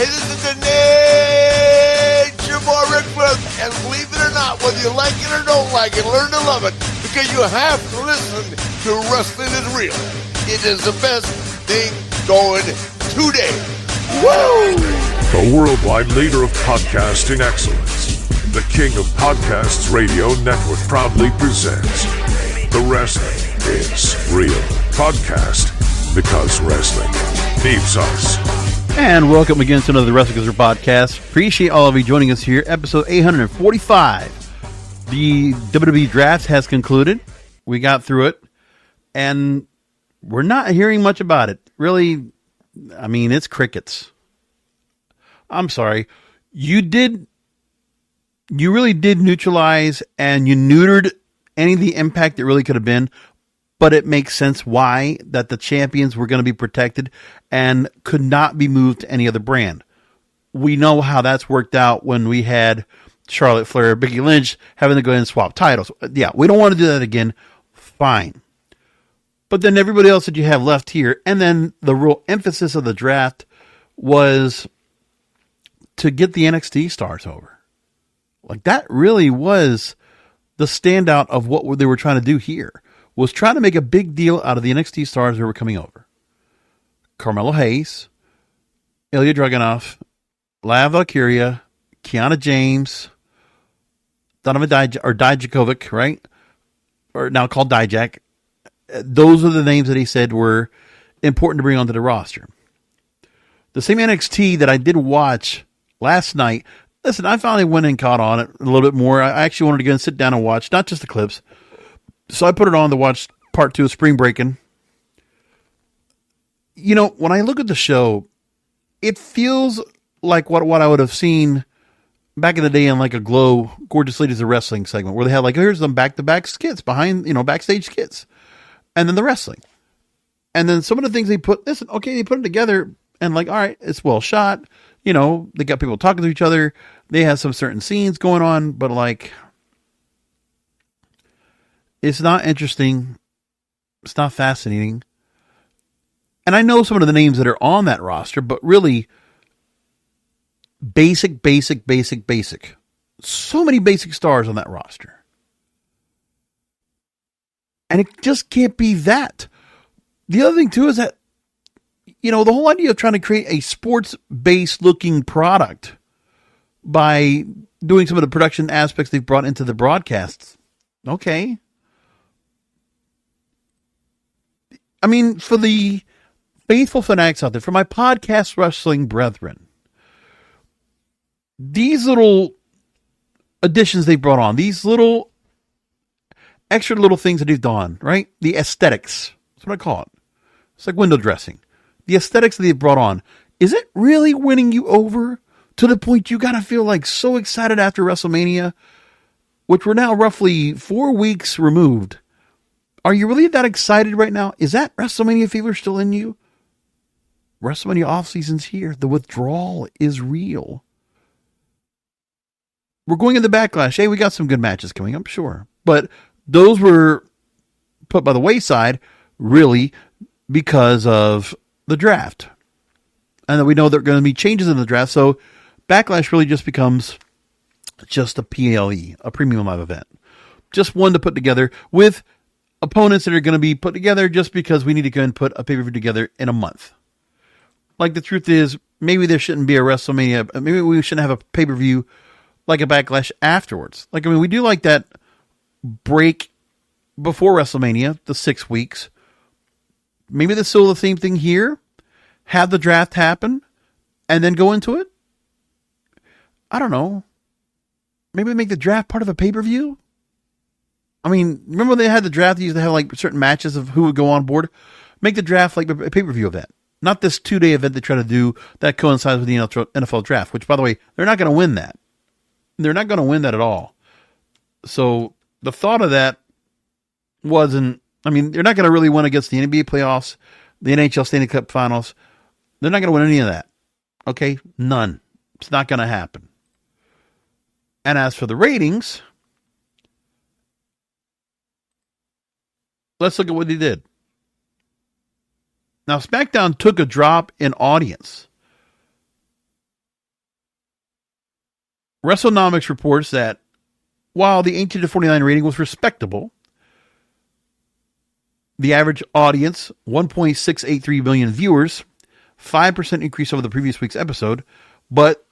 this is the Nature Boy Ric Flair, and believe it or not, whether you like it or don't like it, learn to love it, because you have to listen to Wrestling is Real. It is the best thing going today. Woo! The worldwide leader of podcasting excellence, the king of podcasts radio network, proudly presents The Wrestling is Real podcast, because wrestling needs us. And welcome again to another Wrestling is Real podcast. Appreciate all of you joining us here. Episode 845. The WWE Draft has concluded. We got through it, and we're not hearing much about it. Really, I mean, it's crickets. I'm sorry. You really did neutralize, and you neutered any of the impact that really could have been, but it makes sense why that the champions were going to be protected and could not be moved to any other brand. We know how that's worked out when we had Charlotte Flair, Becky Lynch having to go ahead and swap titles. Yeah, we don't want to do that again. Fine. But then everybody else that you have left here, and then the real emphasis of the draft was to get the NXT stars over. Like, that really was the standout of what they were trying to do here, was trying to make a big deal out of the NXT stars who were coming over. Carmelo Hayes, Ilya Dragunov, Lana Valkyria, Kiana James, Donovan Dijakovic, right? Or now called Dijak. Those are the names that he said were important to bring onto the roster. The same NXT that I did watch last night. Listen, I finally went and caught on it a little bit more. I actually wanted to go and sit down and watch, not just the clips. So I put it on to watch part 2 of Spring Breaking'. You know, when I look at the show, it feels like what I would have seen back in the day in like a Glow Gorgeous Ladies of Wrestling segment, where they had like, here's them back-to-back skits behind, backstage skits. And then the wrestling. And then some of the things they put, listen, okay, they put them together and like, all right, it's well shot. They got people talking to each other. They have some certain scenes going on, but like, it's not interesting. It's not fascinating. And I know some of the names that are on that roster, but really basic. So many basic stars on that roster. And it just can't be that. The other thing too is that, the whole idea of trying to create a sports-based looking product by doing some of the production aspects they've brought into the broadcasts. Okay. I mean, for the faithful fanatics out there, for my podcast wrestling brethren, these little additions they brought on, these little extra little things that they've done, right? The aesthetics. That's what I call it. It's like window dressing. The aesthetics that they've brought on, is it really winning you over to the point you got to feel like so excited after WrestleMania, which we're now roughly 4 weeks removed? Are you really that excited right now? Is that WrestleMania fever still in you? WrestleMania off-season's here. The withdrawal is real. We're going into Backlash. Hey, we got some good matches coming up, sure. But those were put by the wayside, really, because of the draft. And then we know there are going to be changes in the draft. So Backlash really just becomes just a PLE, a premium live event. Just one to put together with opponents that are going to be put together just because we need to go and put a pay-per-view together in a month. Like, the truth is, maybe there shouldn't be a WrestleMania. Maybe we shouldn't have a pay-per-view like a Backlash afterwards. Like, I mean, we do like that break before WrestleMania, the 6 weeks. Maybe that's still the same thing here. Have the draft happen and then go into it. I don't know. Maybe make the draft part of a pay-per-view. I mean, remember when they had the draft? They used to have like certain matches of who would go on board. Make the draft like a pay-per-view event. Not this 2-day event they try to do that coincides with the NFL draft, which, by the way, they're not going to win that. They're not going to win that at all. So the thought of that wasn't, I mean, they're not going to really win against the NBA playoffs, the NHL Stanley Cup finals. They're not going to win any of that. Okay? None. It's not going to happen. And as for the ratings, let's look at what they did. Now, SmackDown took a drop in audience. WrestleNomics reports that while the 18 to 49 rating was respectable, the average audience, 1.683 million viewers, 5% increase over the previous week's episode, but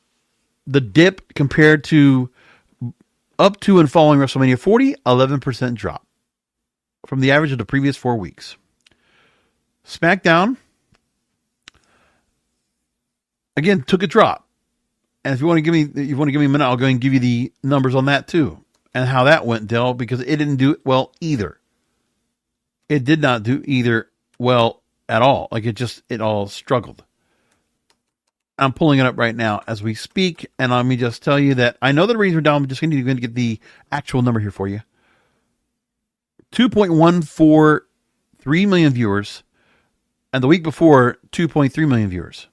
the dip compared to up to and following WrestleMania 40, 11% drop from the average of the previous 4 weeks. SmackDown, again, took a drop. And if you want to give me a minute, I'll go and give you the numbers on that too. And how that went, Dell, because it didn't do well either. It did not do either well at all. Like it all struggled. I'm pulling it up right now as we speak. And let me just tell you that I know the ratings are down. I'm just going to get the actual number here for you. 2.143 million viewers. And the week before, 2.3 million viewers.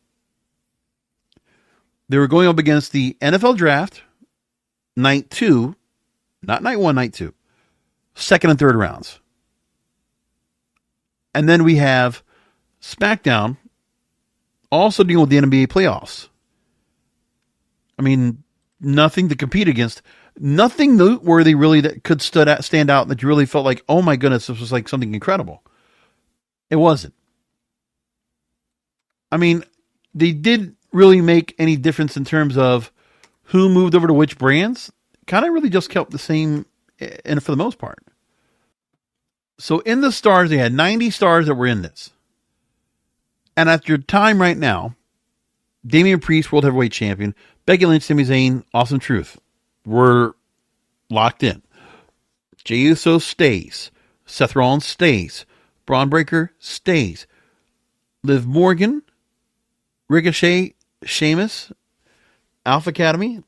They were going up against the NFL Draft, night 2, not night 1, night 2, second and third rounds. And then we have SmackDown also dealing with the NBA playoffs. I mean, nothing to compete against. Nothing noteworthy really that could stand out that you really felt like, oh my goodness, this was like something incredible. It wasn't. I mean, they did really make any difference in terms of who moved over to which brands. Kind of really just kept the same and for the most part. So in the stars, they had 90 stars that were in this. And at your time right now, Damian Priest, World Heavyweight Champion, Becky Lynch, Sami Zayn, Awesome Truth were locked in. Jey Uso stays. Seth Rollins stays. Braun Breaker stays. Liv Morgan, Ricochet, Sheamus, Alpha Academy.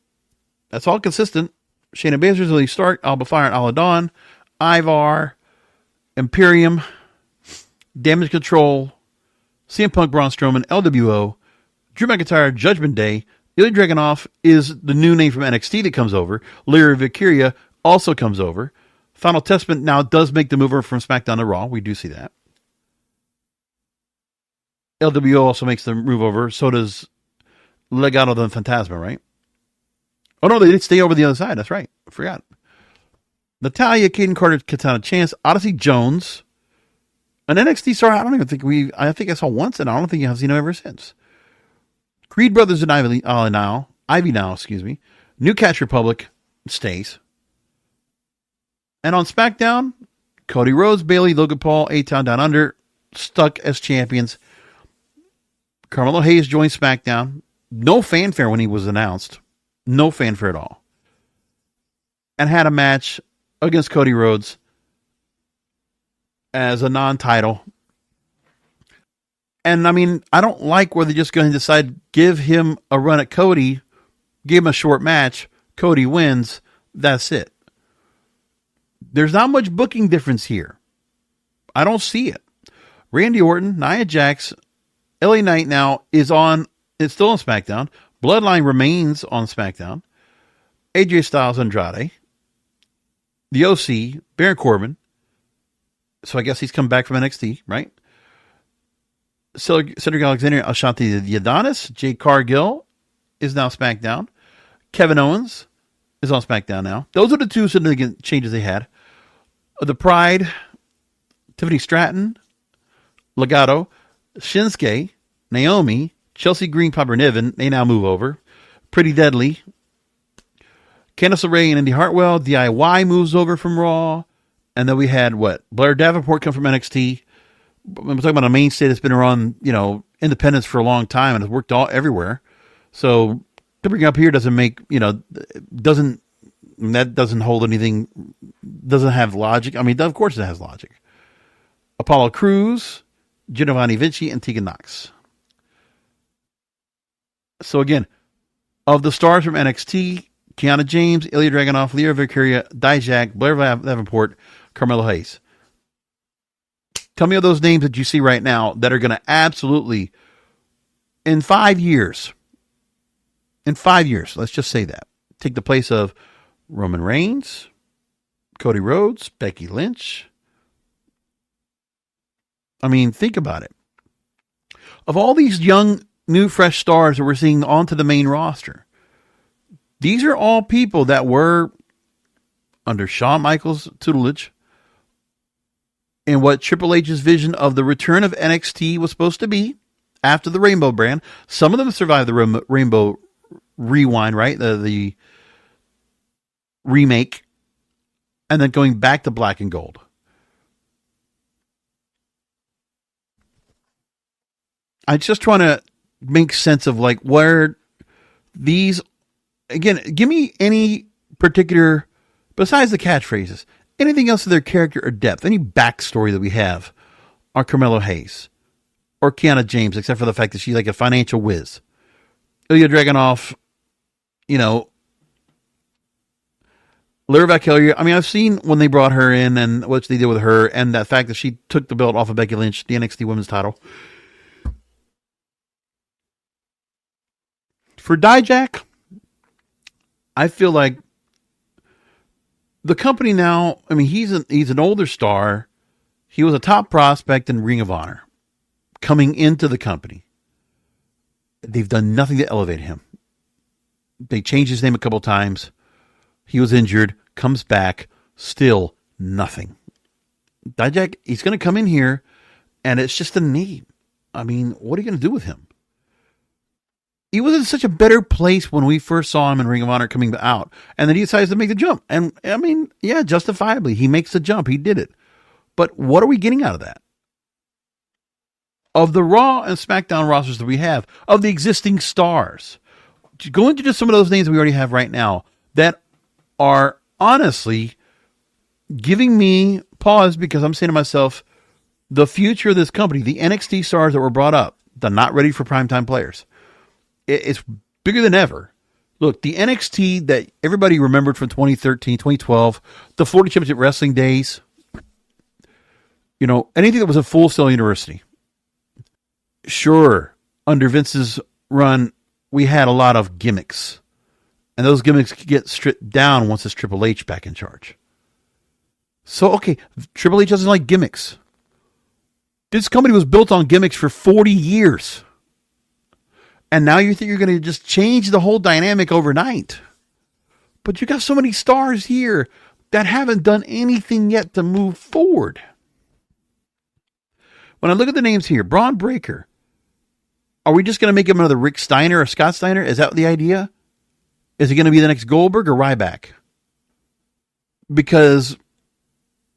That's all consistent. Shayna Baszler, Lily Stark, Alba Fire, and Dawn, Ivar, Imperium, Damage Control, CM Punk, Braun Strowman, LWO, Drew McIntyre, Judgment Day. Ilya Dragunov is the new name from NXT that comes over. Lyra Valkyria also comes over. Final Testament now does make the mover from SmackDown to Raw. We do see that. LWO also makes the move over. So does Legado del Fantasma, right? Oh, no, they did stay over the other side. That's right. I forgot. Natalya, Kaden Carter, Katana Chance, Odyssey Jones, an NXT star. I think I saw once, and I don't think I've seen him ever since. Creed Brothers and Ivy Now, New Catch Republic stays. And on SmackDown, Cody Rhodes, Bayley, Logan Paul, A-Town Down Under, stuck as champions. Carmelo Hayes joined SmackDown. No fanfare when he was announced. No fanfare at all. And had a match against Cody Rhodes as a non-title. And I mean, I don't like where they're just going to decide, give him a run at Cody, give him a short match, Cody wins, that's it. There's not much booking difference here. I don't see it. Randy Orton, Nia Jax, LA Knight now it's still on SmackDown. Bloodline remains on SmackDown. AJ Styles, Andrade. The OC, Baron Corbin. So I guess he's come back from NXT, right? Cedric Alexander, Ashanti the Adonis. Jade Cargill is now SmackDown. Kevin Owens is on SmackDown now. Those are the two significant changes they had. The Pride, Tiffany Stratton, Legado, Shinsuke, Naomi, Chelsea Green, Piper Niven, they now move over. Pretty Deadly. Candice LeRae and Indy Hartwell. DIY moves over from Raw. And then we had Blair Davenport come from NXT. I'm talking about a mainstay that's been around, independence for a long time and has worked everywhere. So to bring up here doesn't make, that doesn't hold anything, doesn't have logic. I mean, of course it has logic. Apollo Crews, Giovanni Vinci, and Tegan Knox. So again, of the stars from NXT, Kiana James, Ilya Dragunov, Lyra Valkyria, Dijak, Blair Davenport, Carmelo Hayes. Tell me of those names that you see right now that are going to absolutely, in 5 years, let's just say that, take the place of Roman Reigns, Cody Rhodes, Becky Lynch. I mean, think about it. Of all these young, new, fresh stars that we're seeing onto the main roster, These are all people that were under Shawn Michaels' tutelage and what Triple H's vision of the return of NXT was supposed to be after the Rainbow brand. Some of them survived the Rainbow Rewind, right? The remake, and then going back to Black and Gold. I'm just trying to make sense of like where these, again, give me any particular, besides the catchphrases, anything else of their character or depth, any backstory that we have on Carmelo Hayes or Kiana James, except for the fact that she's like a financial whiz. Ilya Dragunov, you know, Lyra Valkyria. I mean, I've seen when they brought her in and what they did with her, and that fact that she took the belt off of Becky Lynch, the NXT Women's title. For Dijak, I feel like the company now, I mean, he's an older star. He was a top prospect in Ring of Honor coming into the company. They've done nothing to elevate him. They changed his name a couple times. He was injured, comes back, still nothing. Dijak, he's going to come in here, and it's just a name. I mean, what are you going to do with him? He was in such a better place when we first saw him in Ring of Honor coming out. And then he decides to make the jump. And, I mean, yeah, justifiably, he makes the jump. He did it. But what are we getting out of that? Of the Raw and SmackDown rosters that we have, of the existing stars, go into just some of those names that we already have right now that are honestly giving me pause, because I'm saying to myself, the future of this company, the NXT stars that were brought up, they're not ready for primetime players. It's bigger than ever. Look, the NXT that everybody remembered from 2013, 2012, the 40 Championship Wrestling days, you know, anything that was a Full Sail University. Sure, under Vince's run, we had a lot of gimmicks. And those gimmicks get stripped down once it's Triple H back in charge. So, okay, Triple H doesn't like gimmicks. This company was built on gimmicks for 40 years. And now you think you're going to just change the whole dynamic overnight. But you got so many stars here that haven't done anything yet to move forward. When I look at the names here, Braun Breaker, are we just going to make him another Rick Steiner or Scott Steiner? Is that the idea? Is he going to be the next Goldberg or Ryback? Because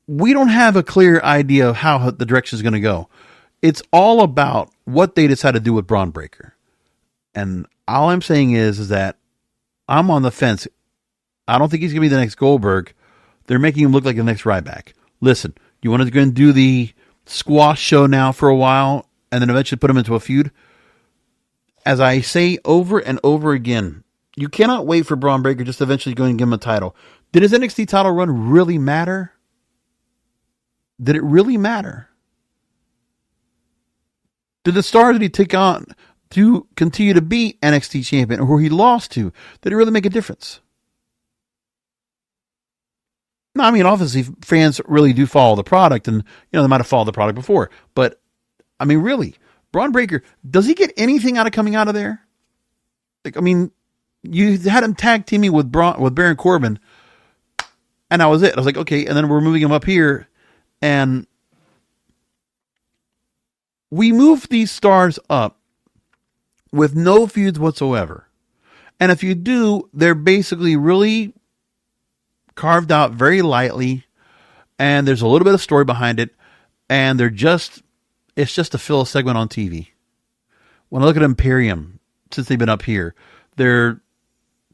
we don't have a clear idea of how the direction is going to go. It's all about what they decide to do with Braun Breaker. And all I'm saying is that I'm on the fence. I don't think he's going to be the next Goldberg. They're making him look like the next Ryback. Listen, you want to go and do the squash show now for a while and then eventually put him into a feud? As I say over and over again, you cannot wait for Braun Breaker just to eventually go and give him a title. Did his NXT title run really matter? Did it really matter? Did the stars that he took on to continue to be NXT champion, or who he lost to, did it really make a difference? No, I mean, obviously fans really do follow the product, and, you know, they might have followed the product before, but I mean, really, Braun Breaker, does he get anything out of coming out of there? Like, I mean, you had him tag teaming with Baron Corbin, and that was it. I was like, okay, and then we're moving him up here, and we move these stars up with no feuds whatsoever. And if you do, they're basically really carved out very lightly, and there's a little bit of story behind it, and it's just to fill a segment on TV. When I look at Imperium, since they've been up here, they're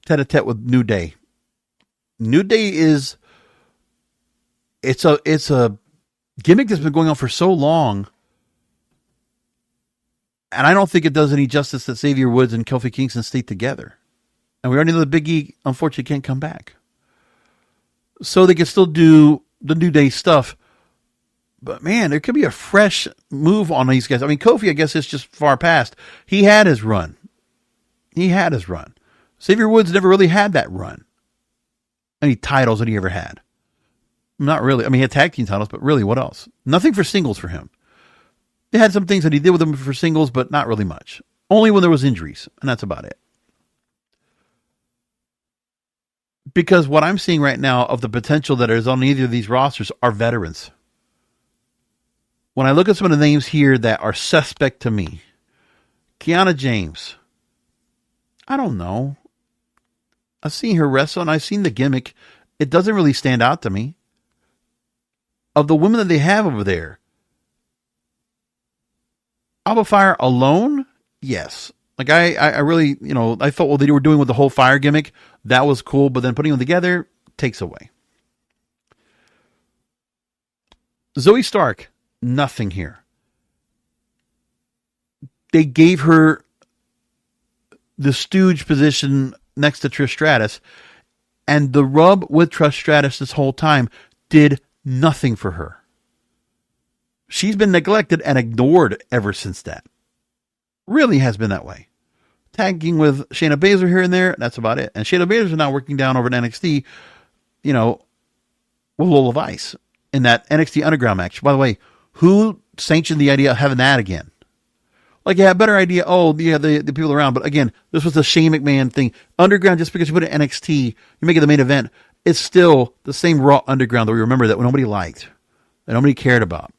tete-a-tete with New Day. New Day it's a gimmick that's been going on for so long, and I don't think it does any justice that Xavier Woods and Kofi Kingston stay together. And we already know that Big E, unfortunately, can't come back. So they can still do the New Day stuff. But, man, there could be a fresh move on these guys. I mean, Kofi, I guess, is just far past. He had his run. Xavier Woods never really had that run. Any titles that he ever had? Not really. I mean, he had tag team titles, but really, what else? Nothing for singles for him. They had some things that he did with them for singles, but not really much. Only when there was injuries, and that's about it. Because what I'm seeing right now of the potential that is on either of these rosters are veterans. When I look at some of the names here that are suspect to me, Kiana James, I don't know. I've seen her wrestle and I've seen the gimmick. It doesn't really stand out to me. Of the women that they have over there, Alba Fire alone, yes. Like I really, I thought what they were doing with the whole fire gimmick, that was cool, but then putting them together takes away. Zoe Stark, nothing here. They gave her the stooge position next to Trish Stratus, and the rub with Trish Stratus this whole time did nothing for her. She's been neglected and ignored ever since that. Really has been that way. Tagging with Shayna Baszler here and there, that's about it. And Shayna Baszler is now working down over at NXT, with Lola Vice in that NXT Underground match. By the way, who sanctioned the idea of having that again? Like, yeah, better idea. Oh, yeah, the people around. But again, this was the Shane McMahon thing. Underground, just because you put it in NXT, you make it the main event, it's still the same Raw Underground that we remember that nobody liked, that nobody cared about.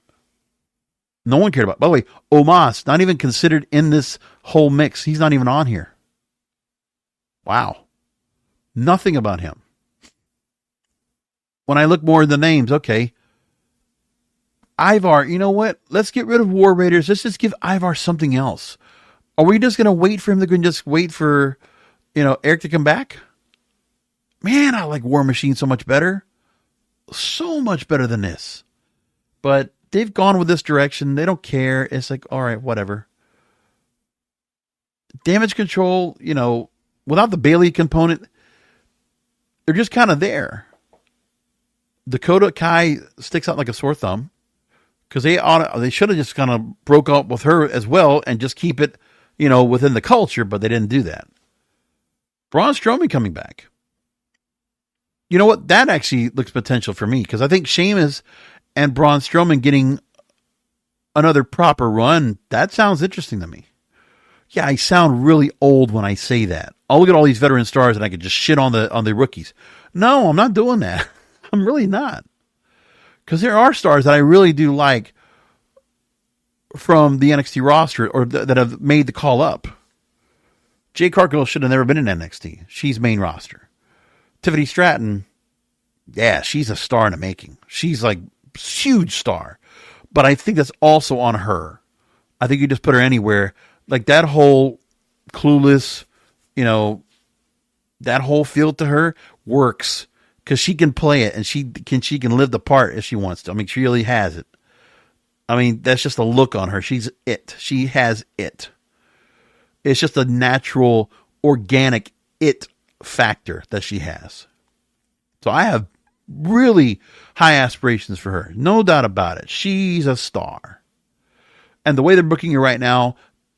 No one cared about. By the way, Omos, not even considered in this whole mix. He's not even on here. Wow. Nothing about him. When I look more at the names, okay. Ivar, you know what? Let's get rid of War Raiders. Let's just give Ivar something else. Are we just going to wait for him to just wait for, Eric to come back? Man, I like War Machine so much better. So much better than this. But they've gone with this direction. They don't care. It's like, all right, whatever. Damage Control, without the Bailey component, they're just kind of there. Dakota Kai sticks out like a sore thumb because they should have just kind of broke up with her as well and just keep it, within the culture, but they didn't do that. Braun Strowman coming back. You know what? That actually looks potential for me because I think Sheamus and Braun Strowman getting another proper run, that sounds interesting to me. Yeah, I sound really old when I say that. I'll look at all these veteran stars and I could just shit on the rookies. No, I'm not doing that. I'm really not. Because there are stars that I really do like from the NXT roster or that have made the call up. Jay Cargill should have never been in NXT. She's main roster. Tiffany Stratton, yeah, she's a star in the making. She's like huge star. But I think that's also on her. I think you just put her anywhere. Like that whole Clueless, that whole feel to her works because she can play it and she can live the part if she wants to. I mean, she really has it. I mean, that's just a look on her. She's it. She has it. It's just a natural, organic it factor that she has. So I have really high aspirations for her. No doubt about it. She's a star. And the way they're booking her right now,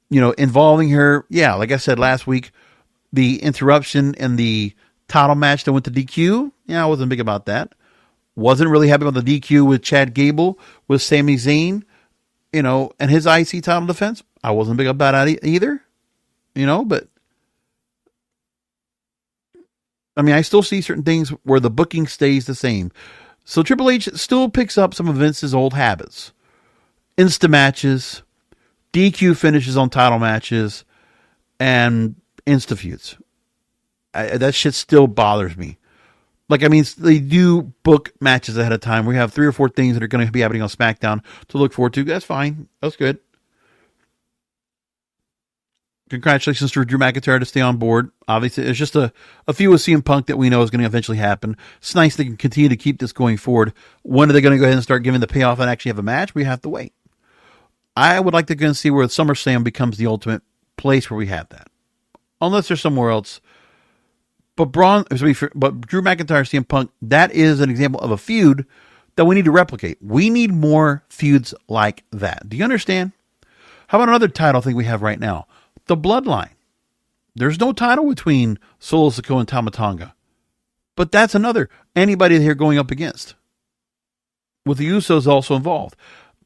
involving her, yeah, like I said last week, the interruption in the title match that went to DQ, yeah, I wasn't big about that. Wasn't really happy about the DQ with Chad Gable, with Sami Zayn, and his IC title defense. I wasn't big about that either, but I mean, I still see certain things where the booking stays the same. So Triple H still picks up some of Vince's old habits. Insta matches, DQ finishes on title matches, and insta feuds. That shit still bothers me. Like, I mean, they do book matches ahead of time. We have 3 or 4 things that are going to be happening on SmackDown to look forward to. That's fine. That's good. Congratulations to Drew McIntyre to stay on board. Obviously, there's just a few with CM Punk that we know is going to eventually happen. It's nice they can continue to keep this going forward. When are they going to go ahead and start giving the payoff and actually have a match? We have to wait. I would like to go and see where SummerSlam becomes the ultimate place where we have that. Unless there's somewhere else. But Drew McIntyre, CM Punk, that is an example of a feud that we need to replicate. We need more feuds like that. Do you understand? How about another title thing we have right now? The Bloodline. There's no title between Solo Sikoa and Tama Tonga. But that's another. Anybody here going up against. With the Usos also involved.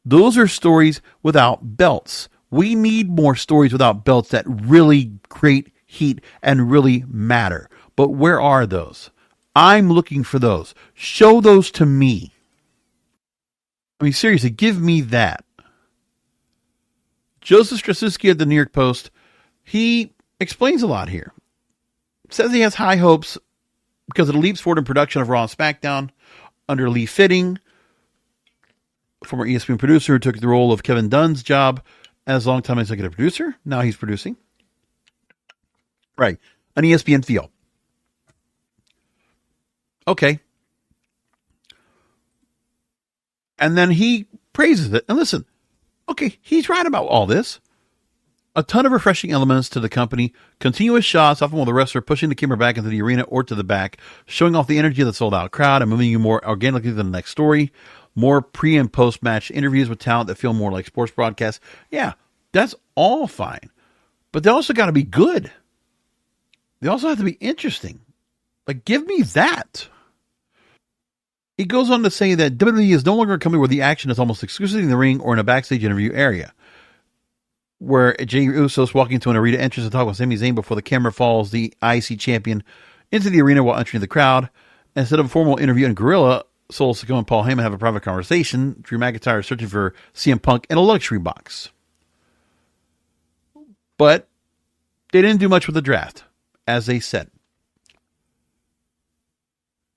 Those are stories without belts. We need more stories without belts that really create heat and really matter. But where are those? I'm looking for those. Show those to me. I mean, seriously, give me that. Joseph Staszweksi at the New York Post, he explains a lot here. Says he has high hopes because of the leaps forward in production of Raw and SmackDown under Lee Fitting, former ESPN producer who took the role of Kevin Dunn's job as longtime executive producer. Now he's producing. Right. An ESPN feel. Okay. And then he praises it. And listen, okay, he's right about all this. A ton of refreshing elements to the company. Continuous shots, often while the wrestler pushing the camera back into the arena or to the back, showing off the energy of the sold-out crowd and moving you more organically to the next story. More pre- and post-match interviews with talent that feel more like sports broadcasts. Yeah, that's all fine. But they also got to be good. They also have to be interesting. Like, give me that. He goes on to say that WWE is no longer a company where the action is almost exclusively in the ring or in a backstage interview area, where Jey Uso's walking into an arena entrance to talk with Sami Zayn before the camera follows the IC champion into the arena while entering the crowd. Instead of a formal interview in Gorilla, Solo Sikoa and Paul Heyman have a private conversation. Drew McIntyre is searching for CM Punk in a luxury box. But they didn't do much with the draft, as they said.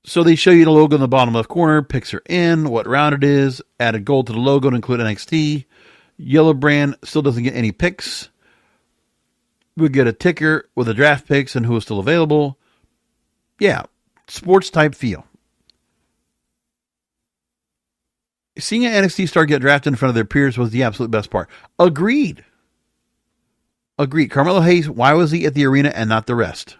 So they show you the logo in the bottom left corner, picks are in, what round it is, added gold to the logo to include NXT. Yellow brand still doesn't get any picks. We get a ticker with the draft picks and who is still available. Yeah, sports type feel. Seeing an NXT star get drafted in front of their peers was the absolute best part. Agreed. Carmelo Hayes, why was he at the arena and not the rest?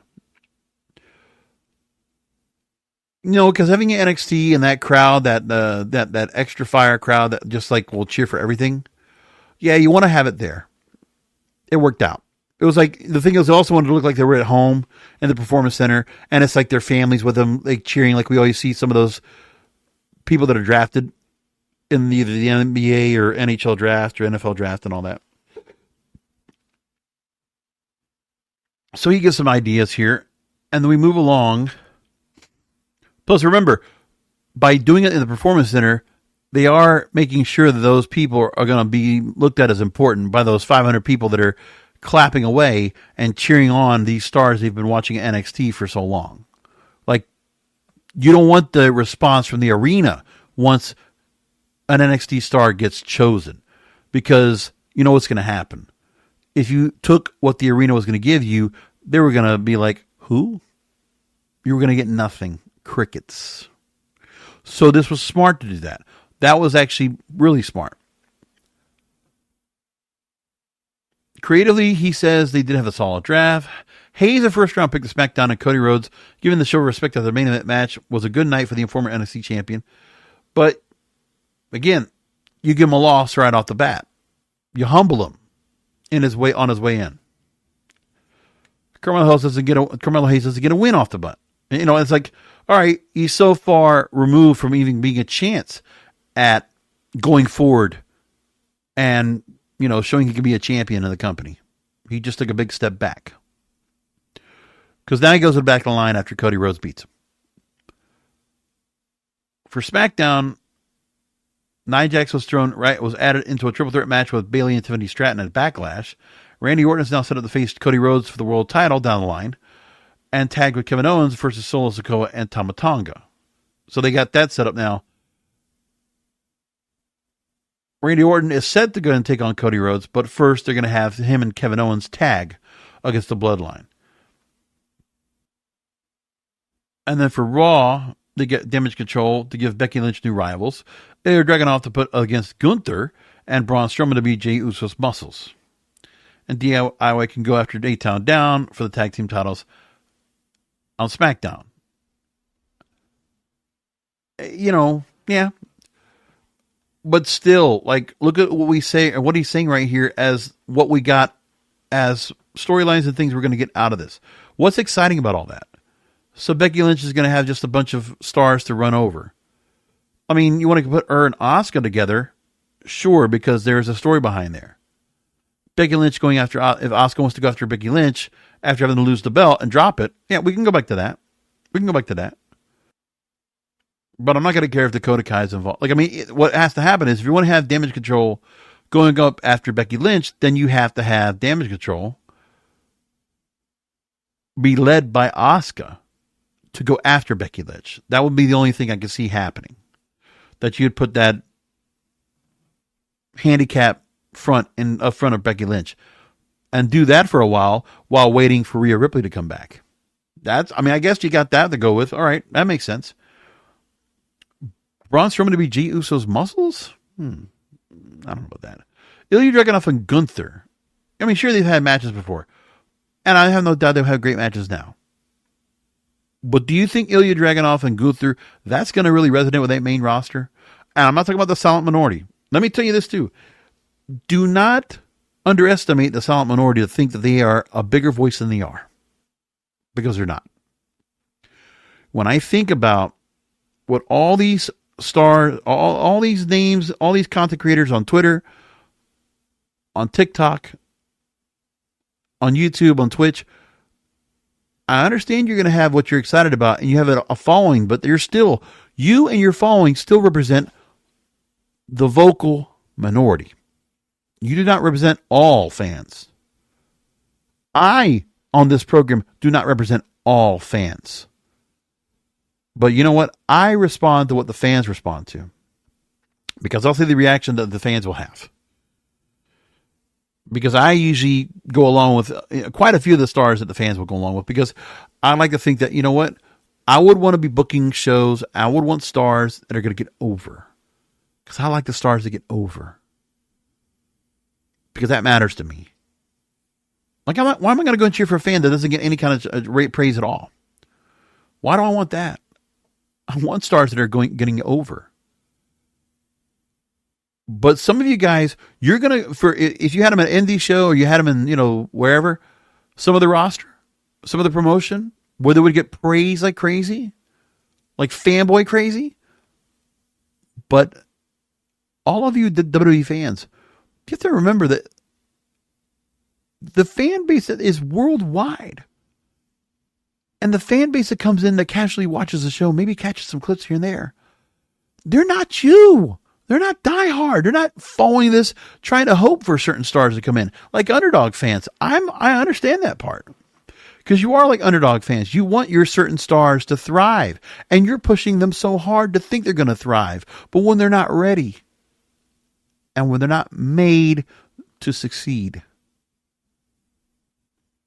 No, because having an NXT and that crowd, that extra fire crowd that just like will cheer for everything. Yeah, you want to have it there. It worked out. It was like, the thing is, they also wanted to look like they were at home in the Performance Center, and it's like their families with them, like cheering, like we always see some of those people that are drafted in either the NBA or NHL draft or NFL draft and all that. So he gives some ideas here, and then we move along. Plus, remember, by doing it in the Performance Center, they are making sure that those people are going to be looked at as important by those 500 people that are clapping away and cheering on these stars they've been watching at NXT for so long. Like, you don't want the response from the arena once an NXT star gets chosen, because you know what's going to happen. If you took what the arena was going to give you, they were going to be like, who? You were going to get nothing. Crickets. So this was smart to do that. That was actually really smart. Creatively, he says they did have a solid draft. Hayes, a first-round pick to SmackDown, and Cody Rhodes, given the show of respect of their main event match, was a good night for the former NXT champion. But, again, you give him a loss right off the bat. You humble him on his way in. Carmelo Hayes doesn't get a win off the butt. You know, it's like, all right, he's so far removed from even being a chance at going forward and, you know, showing he can be a champion of the company. He just took a big step back. Because now he goes to the back of the line after Cody Rhodes beats him. For SmackDown, Nia Jax was added into a triple threat match with Bayley and Tiffany Stratton at Backlash. Randy Orton is now set up to face Cody Rhodes for the world title down the line, and tagged with Kevin Owens versus Solo Sikoa and Tama Tonga. So they got that set up now. Randy Orton is set to go and take on Cody Rhodes, but first they're going to have him and Kevin Owens tag against the Bloodline. And then for Raw, they get Damage Control to give Becky Lynch new rivals. They're dragging off to put against Gunther and Braun Strowman to be Jey Uso's muscles. And DIY can go after A-Town Down for the tag team titles on SmackDown. You know, yeah. But still, like, look at what we say, or what he's saying right here as what we got as storylines and things we're going to get out of this. What's exciting about all that? So Becky Lynch is going to have just a bunch of stars to run over. I mean, you want to put her and Asuka together? Sure, because there's a story behind there. Becky Lynch going after, if Asuka wants to go after Becky Lynch after having to lose the belt and drop it, yeah, we can go back to that. But I'm not going to care if Dakota Kai's involved. Like, I mean, what has to happen is if you want to have Damage Control going up after Becky Lynch, then you have to have Damage Control be led by Asuka to go after Becky Lynch. That would be the only thing I could see happening. That you'd put that handicap front of Becky Lynch and do that for a while waiting for Rhea Ripley to come back. I guess you got that to go with. All right, that makes sense. Braun Strowman to be G Uso's muscles? I don't know about that. Ilya Dragunov and Gunther. I mean, sure, they've had matches before. And I have no doubt they'll have great matches now. But do you think Ilya Dragunov and Gunther, that's going to really resonate with that main roster? And I'm not talking about the silent minority. Let me tell you this too. Do not underestimate the silent minority to think that they are a bigger voice than they are. Because they're not. When I think about what all these stars, all these names, all these content creators on Twitter, on TikTok, on YouTube, on Twitch, I understand you're going to have what you're excited about and you have a following, but you and your following still represent the vocal minority. You do not represent all fans. I, on this program, do not represent all fans. But you know what? I respond to what the fans respond to. Because I'll see the reaction that the fans will have. Because I usually go along with quite a few of the stars that the fans will go along with. Because I like to think that, you know what? I would want to be booking shows. I would want stars that are going to get over. Because I like the stars that get over. Because that matters to me. Like, why am I going to go and cheer for a fan that doesn't get any kind of praise at all? Why do I want that? I want stars that are getting over. But some of you guys, you're going to, if you had them at an indie show or you had them in, wherever, some of the roster, some of the promotion, where they would get praise like crazy, like fanboy crazy. But all of you WWE fans, you have to remember that the fan base that is worldwide. And the fan base that comes in that casually watches the show, maybe catches some clips here and there. They're not you. They're not diehard. They're not following this, trying to hope for certain stars to come in. Like underdog fans, I understand that part. Because you are like underdog fans. You want your certain stars to thrive. And you're pushing them so hard to think they're going to thrive. But when they're not ready, and when they're not made to succeed,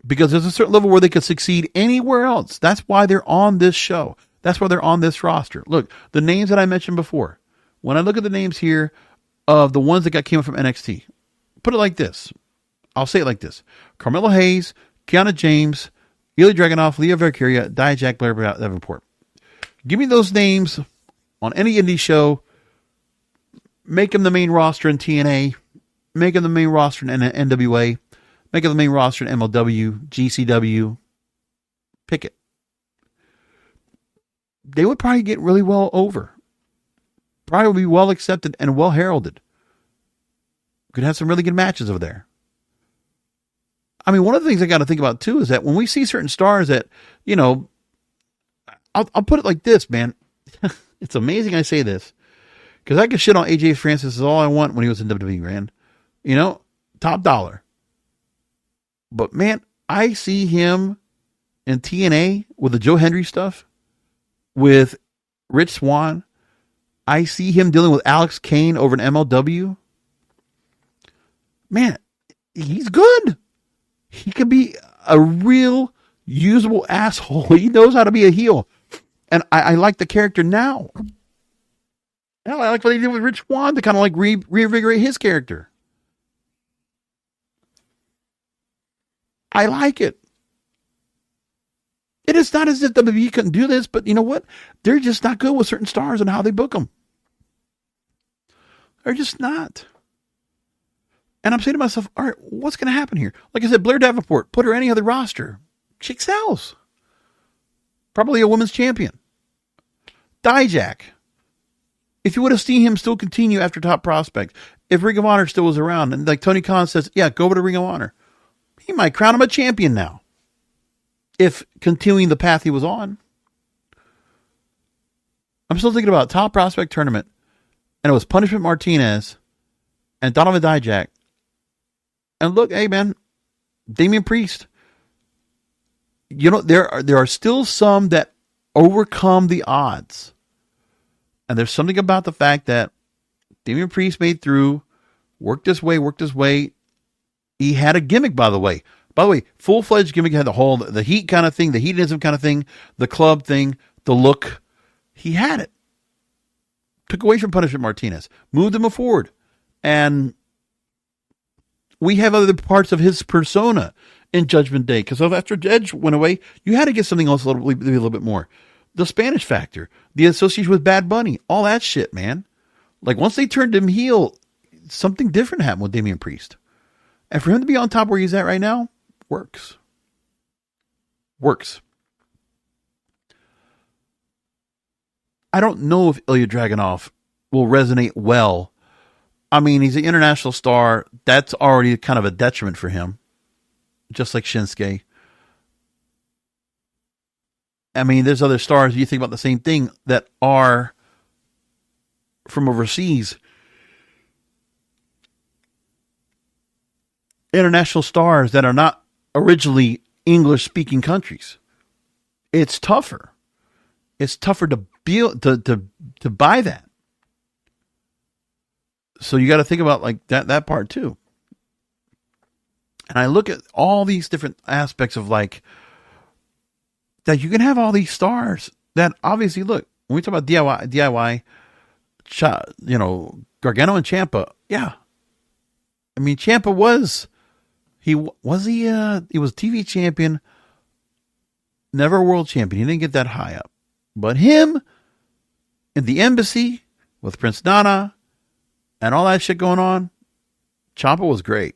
because there's a certain level where they could succeed anywhere else. That's why they're on this show. That's why they're on this roster. Look, the names that I mentioned before. When I look at the names here of the ones that came from NXT, put it like this. I'll say it like this. Carmelo Hayes, Kiana James, Ilya Dragunov, Leo Valkyria, Dijak Blair Davenport. Give me those names on any indie show. Make them the main roster in TNA. Make them the main roster in NWA. Make it the main roster in MLW, GCW. Pick it. They would probably get really well over. Probably be well accepted and well heralded. Could have some really good matches over there. I mean, one of the things I got to think about too is that when we see certain stars that, I'll put it like this, man. It's amazing I say this. Because I could shit on AJ Francis is all I want when he was in WWE, man. Top dollar. But man, I see him in TNA with the Joe Hendry stuff, with Rich Swann. I see him dealing with Alex Kane over in MLW. Man, he's good. He could be a real usable asshole. He knows how to be a heel. And I like the character now. Hell, I like what he did with Rich Swann to kind of like reinvigorate his character. I like it. It is not as if WWE couldn't do this, but you know what? They're just not good with certain stars and how they book them. They're just not. And I'm saying to myself, all right, what's going to happen here? Like I said, Blair Davenport, put her any other roster. She excels. Probably a women's champion. Dijak. If you would have seen him still continue after Top Prospect, if Ring of Honor still was around, and like Tony Khan says, yeah, go over to Ring of Honor. He might crown him a champion now. If continuing the path he was on. I'm still thinking about Top Prospect Tournament, and it was Punishment Martinez and Donovan Dijak. And look, hey man, Damian Priest. You know, there are still some that overcome the odds. And there's something about the fact that Damian Priest made through, worked his way. He had a gimmick, by the way. Full-fledged gimmick, had the heat kind of thing, the hedonism kind of thing, the club thing, the look. He had it. Took away from Punishment Martinez. Moved him forward. And we have other parts of his persona in Judgment Day. Because after Edge went away, you had to get something else a little bit more. The Spanish factor. The association with Bad Bunny. All that shit, man. Like, once they turned him heel, something different happened with Damian Priest. And for him to be on top where he's at right now, works. I don't know if Ilya Dragunov will resonate well. I mean, he's an international star. That's already kind of a detriment for him. Just like Shinsuke. I mean, there's other stars, you think about the same thing, that are from overseas. International stars that are not originally English-speaking countries. It's tougher. It's tougher to buy that. So you got to think about like that part too. And I look at all these different aspects of like that you can have all these stars that obviously look, when we talk about DIY, Gargano and Ciampa, yeah. I mean, Ciampa was TV champion, never a world champion. He didn't get that high up. But him in the embassy with Prince Nana and all that shit going on, Ciampa was great.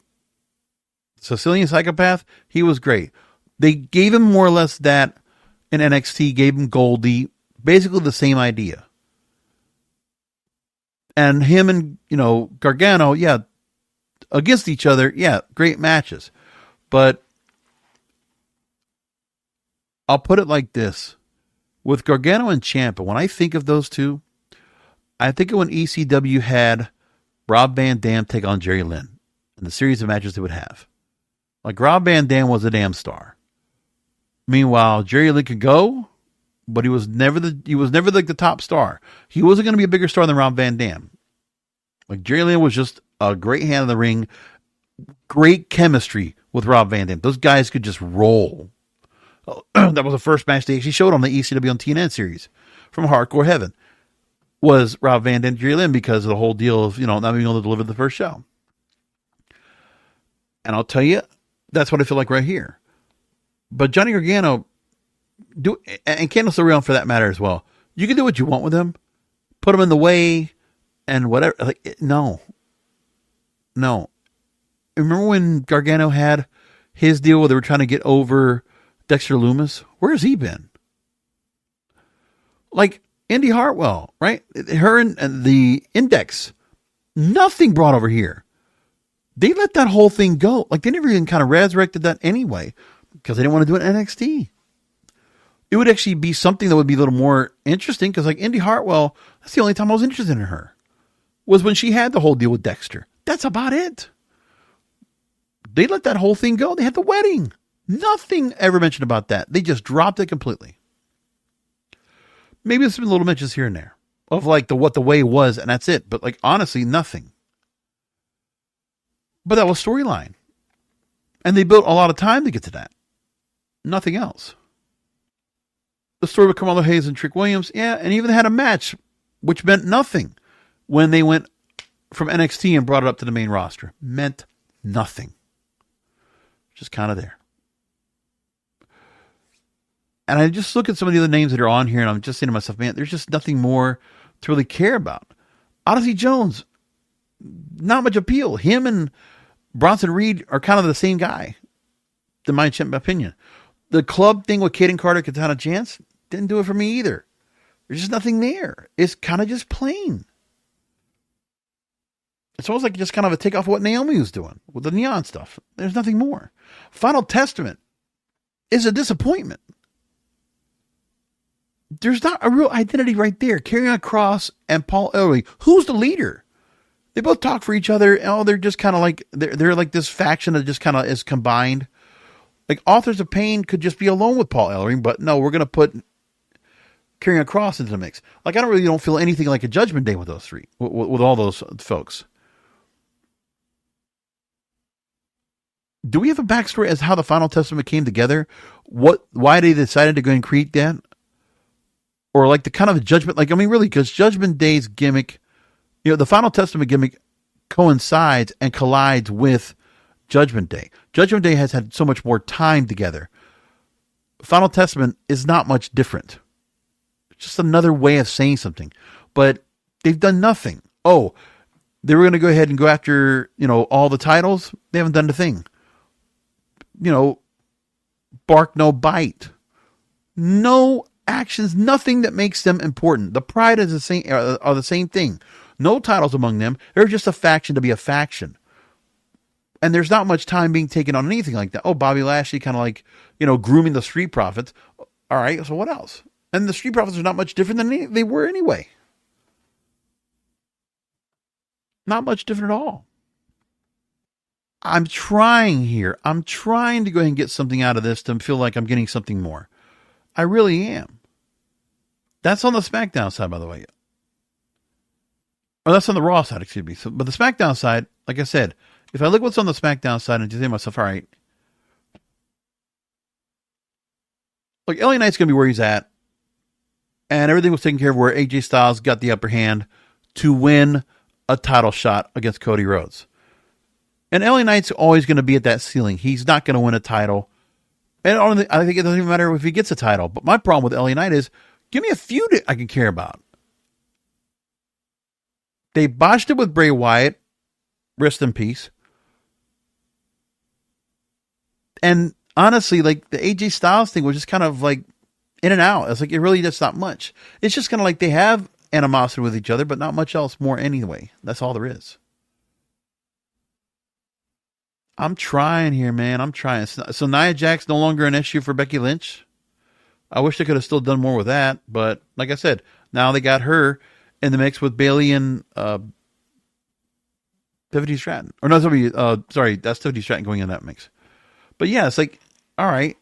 Sicilian Psychopath, he was great. They gave him more or less that in NXT, gave him Goldie, basically the same idea. And him and, Gargano, yeah, against each other, yeah, great matches. But I'll put it like this. With Gargano and Ciampa, when I think of those two, I think of when ECW had Rob Van Dam take on Jerry Lynn and the series of matches they would have. Like, Rob Van Dam was a damn star. Meanwhile, Jerry Lynn could go, but he was never like the top star. He wasn't going to be a bigger star than Rob Van Dam. Like, Jerry Lynn was just a great hand in the ring, great chemistry with Rob Van Dam. Those guys could just roll. That was the first match they actually showed on the ECW on TNN series from Hardcore Heaven, was Rob Van Dam and Jerry Lynn, because of the whole deal of, not being able to deliver the first show. And I'll tell you, that's what I feel like right here. But Johnny Gargano, and Candice LeRae for that matter as well, you can do what you want with him. Put him in the way and whatever. Like, no. Remember when Gargano had his deal where they were trying to get over Dexter Lumis? Where has he been? Like Indy Hartwell, right? Her and the Index, nothing brought over here. They let that whole thing go. Like, they never even kind of resurrected that anyway, because they didn't want to do it in NXT. It would actually be something that would be a little more interesting, because like Indy Hartwell, that's the only time I was interested in her, was when she had the whole deal with Dexter. That's about it. They let that whole thing go. They had the wedding. Nothing ever mentioned about that. They just dropped it completely. Maybe there's some little mentions here and there of like what the way was, and that's it. But like, honestly, nothing. But that was storyline. And they built a lot of time to get to that. Nothing else. The story with Carmelo Hayes and Trick Williams, yeah, and even had a match, which meant nothing when they went from NXT and brought it up to the main roster. Meant nothing. Just kind of there. And I just look at some of the other names that are on here, and I'm just saying to myself, man, there's just nothing more to really care about. Odyssey Jones, not much appeal. Him and Bronson Reed are kind of the same guy, in my opinion. The club thing with Kaden Carter, Katana Chance, didn't do it for me either. There's just nothing there. It's kind of just plain. It's almost like just kind of a takeoff of what Naomi was doing with the neon stuff. There's nothing more. Final Testament is a disappointment. there's not a real identity right there. Karrion Kross and Paul Ellering. Who's the leader? They both talk for each other. Oh, they're just kind of like, they're like this faction that just kind of is combined. Like Authors of Pain could just be alone with Paul Ellering, but no, we're going to put Karrion Kross into the mix. Like I don't feel anything like a Judgment Day with those three, with all those folks. Do we have a backstory as how the Final Testament came together? Why they decided to go and create that? Or like the kind of a judgment, like, I mean, really, because Judgment Day's gimmick, the Final Testament gimmick coincides and collides with Judgment Day. Judgment Day has had so much more time together. Final Testament is not much different. It's just another way of saying something. But they've done nothing. Oh, they were going to go ahead and go after, all the titles. They haven't done a thing. Bark, no bite. No actions, nothing that makes them important. The Pride is are the same thing. No titles among them. They're just a faction to be a faction. And there's not much time being taken on anything like that. Oh, Bobby Lashley kind of like, grooming the Street Profits. All right, so what else? And the Street Profits are not much different than they were anyway. Not much different at all. I'm trying here. I'm trying to go ahead and get something out of this to feel like I'm getting something more. I really am. That's on the SmackDown side, by the way. Or that's on the Raw side, excuse me. But the SmackDown side, like I said, if I look what's on the SmackDown side and just say to myself, all right, look, LA Knight's going to be where he's at. And everything was taken care of where AJ Styles got the upper hand to win a title shot against Cody Rhodes. And LA Knight's always going to be at that ceiling. He's not going to win a title. And I think it doesn't even matter if he gets a title. But my problem with LA Knight is, give me a feud I can care about. They botched it with Bray Wyatt. Rest in peace. And honestly, like the AJ Styles thing was just kind of like in and out. It's like, it really just not much. It's just kind of like they have animosity with each other, but not much else more anyway. That's all there is. I'm trying here, man. I'm trying. So Nia Jax no longer an issue for Becky Lynch. I wish they could have still done more with that. But like I said, now they got her in the mix with Bayley and Tiffany Stratton. Or no, sorry, that's Tiffany Stratton going in that mix. But yeah, it's like, all right.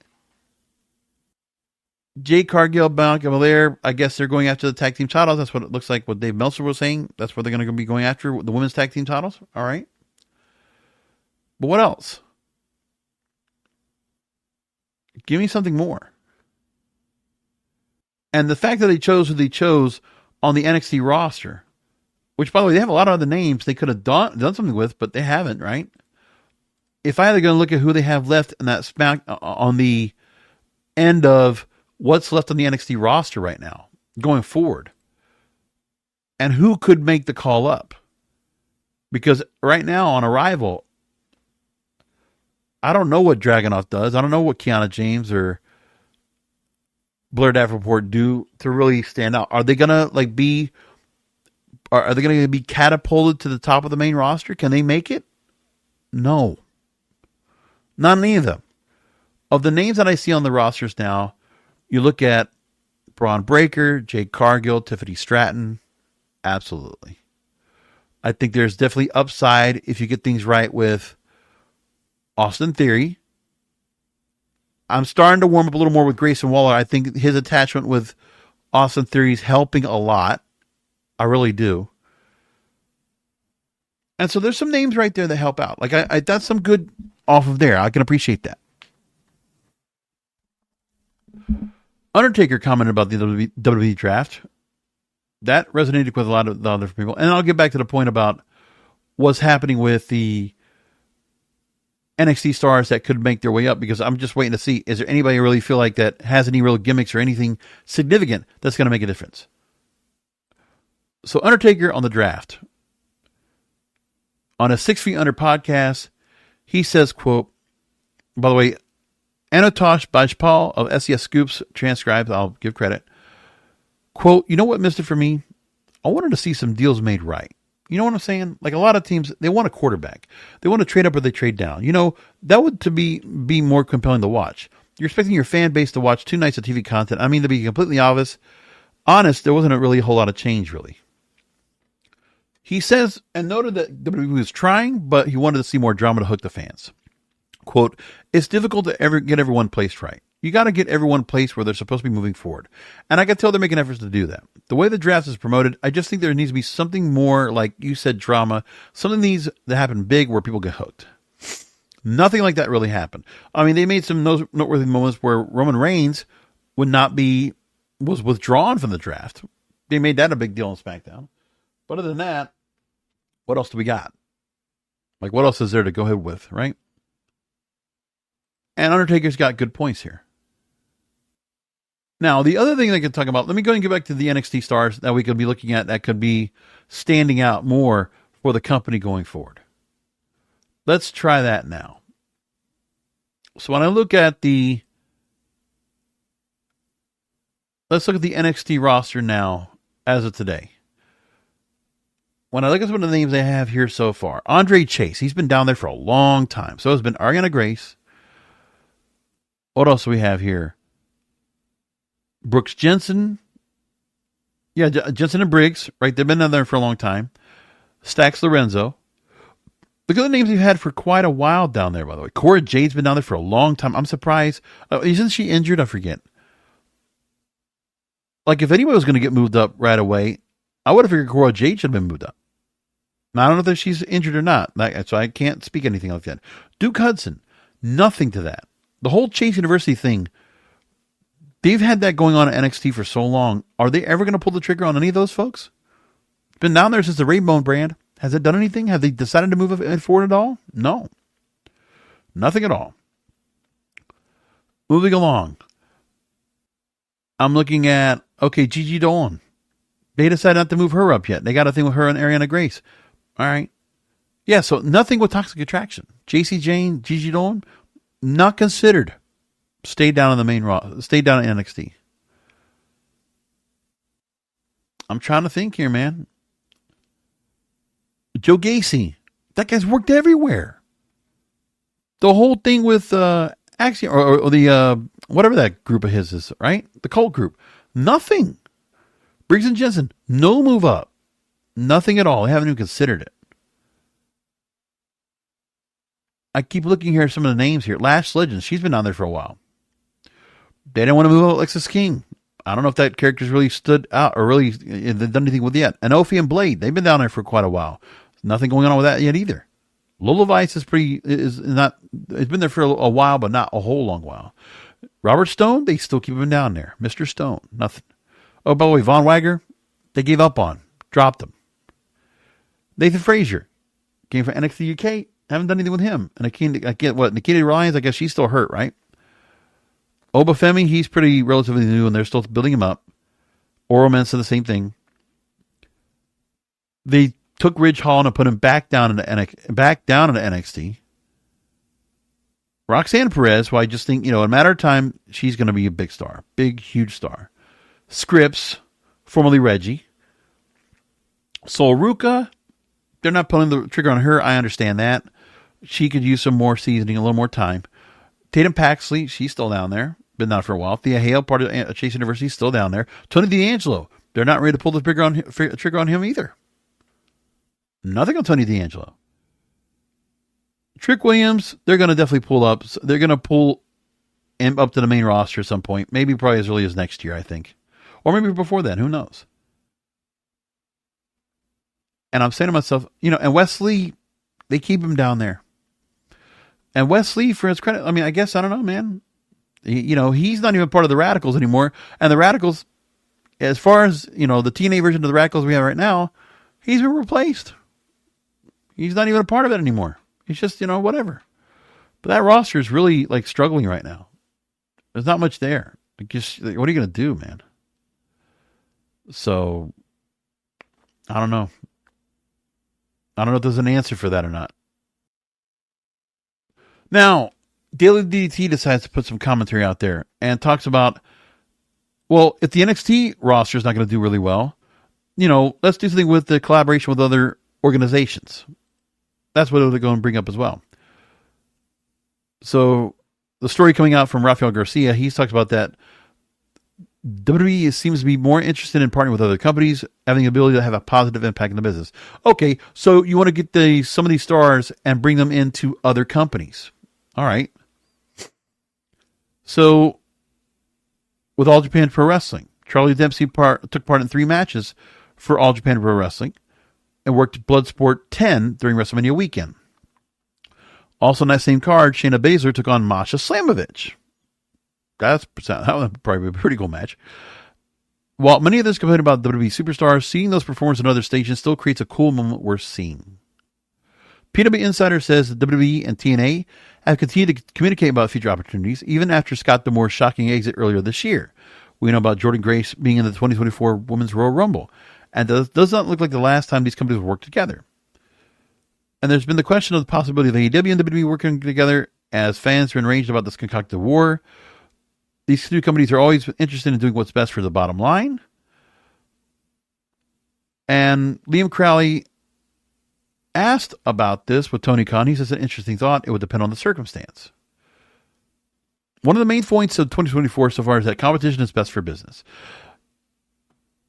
Jade Cargill, Bianca Belair, I guess they're going after the tag team titles. That's what it looks like what Dave Meltzer was saying. That's what they're going to be going after, the women's tag team titles. All right. But what else? Give me something more. And the fact that they chose who they chose on the NXT roster, which, by the way, they have a lot of other names they could have done something with, but they haven't, right? If I had to go and look at who they have left in that on the end of what's left on the NXT roster right now, going forward, and who could make the call up? Because right now on Arrival, I don't know what Dragunov does. I don't know what Kiana James or Blair Davenport do to really stand out. Are they gonna be catapulted to the top of the main roster? Can they make it? No. Not any of them. Of the names that I see on the rosters now, you look at Braun Breaker, Jade Cargill, Tiffany Stratton. Absolutely. I think there's definitely upside if you get things right with Austin Theory. I'm starting to warm up a little more with Grayson Waller. I think his attachment with Austin Theory is helping a lot. I really do. And so there's some names right there that help out. Like I that's some good off of there. I can appreciate that. Undertaker commented about the WWE Draft. That resonated with a lot of the other people. And I'll get back to the point about what's happening with the NXT stars that could make their way up, because I'm just waiting to see, is there anybody really feel like that has any real gimmicks or anything significant that's going to make a difference? So Undertaker on the draft. On a 6 Feet Under podcast, he says, quote, by the way, Anatosh Bajpal of SES Scoops transcribes, I'll give credit, quote, you know what missed it for me? I wanted to see some deals made right. You know what I'm saying? Like a lot of teams, they want a quarterback. They want to trade up or they trade down. You know, that would to be more compelling to watch. You're expecting your fan base to watch 2 nights of TV content. I mean, to be completely honest, there wasn't really a whole lot of change, really. He says, and noted that WWE was trying, but he wanted to see more drama to hook the fans. Quote, it's difficult to ever get everyone placed right. You got to get everyone placed where they're supposed to be moving forward. And I can tell they're making efforts to do that. The way the draft is promoted, I just think there needs to be something more, like you said, drama. Something needs to happen big where people get hooked. Nothing like that really happened. I mean, they made some noteworthy moments where Roman Reigns was withdrawn from the draft. They made that a big deal on SmackDown. But other than that, what else do we got? Like, what else is there to go ahead with, right? And Undertaker's got good points here. Now, the other thing I could talk about, let me go and get back to the NXT stars that we could be looking at that could be standing out more for the company going forward. Let's try that now. So when I look at let's look at the NXT roster now as of today. When I look at some of the names they have here so far, Andre Chase, he's been down there for a long time. So has been Ariana Grace. What else do we have here? Brooks Jensen. Yeah, Jensen and Briggs, right? They've been down there for a long time. Stax Lorenzo. Look at the names they've had for quite a while down there, by the way. Cora Jade's been down there for a long time. I'm surprised. Isn't she injured? I forget. Like, if anybody was going to get moved up right away, I would have figured Cora Jade should have been moved up. Now, I don't know if she's injured or not, so I can't speak anything like that. Duke Hudson, nothing to that. The whole Chase University thing, they've had that going on at NXT for so long. Are they ever going to pull the trigger on any of those folks? It's been down there since the Rainbow brand. Has it done anything? Have they decided to move it forward at all? No. Nothing at all. Moving along. I'm looking at, Gigi Dolan. They decided not to move her up yet. They got a thing with her and Ariana Grace. All right. Yeah, so nothing with Toxic Attraction. JC Jane, Gigi Dolan, not considered. Stay down in the main roster. Stay down in NXT. I'm trying to think here, man. Joe Gacy. That guy's worked everywhere. The whole thing with Axiom, or the, whatever that group of his is, right? The cult group. Nothing. Briggs and Jensen, no move up. Nothing at all. They haven't even considered it. I keep looking here at some of the names here. Lash Legends, she's been down there for a while. They didn't want to move up Alexis King. I don't know if that character's really stood out or really done anything with it yet. And Ophi and Blade, they've been down there for quite a while. Nothing going on with that yet either. Lola Vice it's been there for a while, but not a whole long while. Robert Stone, they still keep him down there. Mr. Stone, nothing. Oh, by the way, Von Wagner, they gave up on. Dropped him. Nathan Frazier came from NXT UK. Haven't done anything with him. And Nikita Lyons, I guess she's still hurt, right? Obafemi, he's pretty relatively new, and they're still building him up. Oro Mensah, the same thing. They took Ridge Holland and put him back down into NXT. Roxanne Perez, who I just think, in a matter of time, she's going to be a big star. Big, huge star. Scripps, formerly Reggie. Sol Ruka, they're not pulling the trigger on her. I understand that. She could use some more seasoning, a little more time. Tatum Paxley, she's still down there. Been down for a while. Thea Hale, part of Chase University, still down there. Tony D'Angelo, they're not ready to pull the trigger on him either. Nothing on Tony D'Angelo. Trick Williams, they're going to definitely pull up. They're going to pull him up to the main roster at some point. Maybe probably as early as next year, I think. Or maybe before then. Who knows? And I'm saying to myself, and Wesley, they keep him down there. And Wesley, for his credit, I guess, I don't know, man. He's not even part of the Radicals anymore. And the Radicals, as far as, the TNA version of the Radicals we have right now, he's been replaced. He's not even a part of it anymore. He's just, whatever. But that roster is really, struggling right now. There's not much there. What are you going to do, man? So, I don't know. I don't know if there's an answer for that or not. Now, Daily DDT decides to put some commentary out there and talks about, well, if the NXT roster is not going to do really well, let's do something with the collaboration with other organizations. That's what they're going to bring up as well. So the story coming out from Rafael Garcia, he talks about that WWE seems to be more interested in partnering with other companies, having the ability to have a positive impact in the business. Okay, so you want to get some of these stars and bring them into other companies. All right. So, with All Japan Pro Wrestling, Charlie Dempsey took part in 3 matches for All Japan Pro Wrestling and worked Bloodsport 10 during WrestleMania weekend. Also on that same card, Shayna Baszler took on Masha Slamovich. That would probably be a pretty cool match. While many others complain about WWE superstars, seeing those performers in other stations still creates a cool moment worth seeing. PW Insider says that WWE and TNA have continued to communicate about future opportunities, even after Scott D'Amore's shocking exit earlier this year. We know about Jordynne Grace being in the 2024 Women's Royal Rumble, and it does not look like the last time these companies will work together. And there's been the question of the possibility of AEW and WWE working together, as fans are enraged about this concocted war. These 2 companies are always interested in doing what's best for the bottom line. And Liam Crowley asked about this with Tony Khan. He says an interesting thought. It would depend on the circumstance. One of the main points of 2024 so far is that competition is best for business,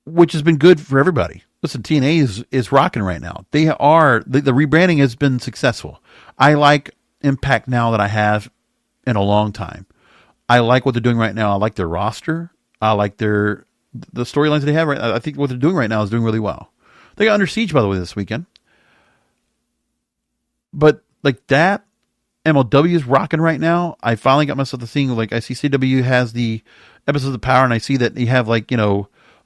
which has been good for everybody. Listen, TNA is rocking right now. The rebranding has been successful. I like Impact now that I have in a long time. I like what they're doing right now. I like their roster. I like the storylines they have. Right, I think what they're doing right now is doing really well. They got Under Siege, by the way, this weekend. But like that, MLW is rocking right now. I finally got myself to seeing, like, I see CW has the episodes of Power, and I see that you have, like,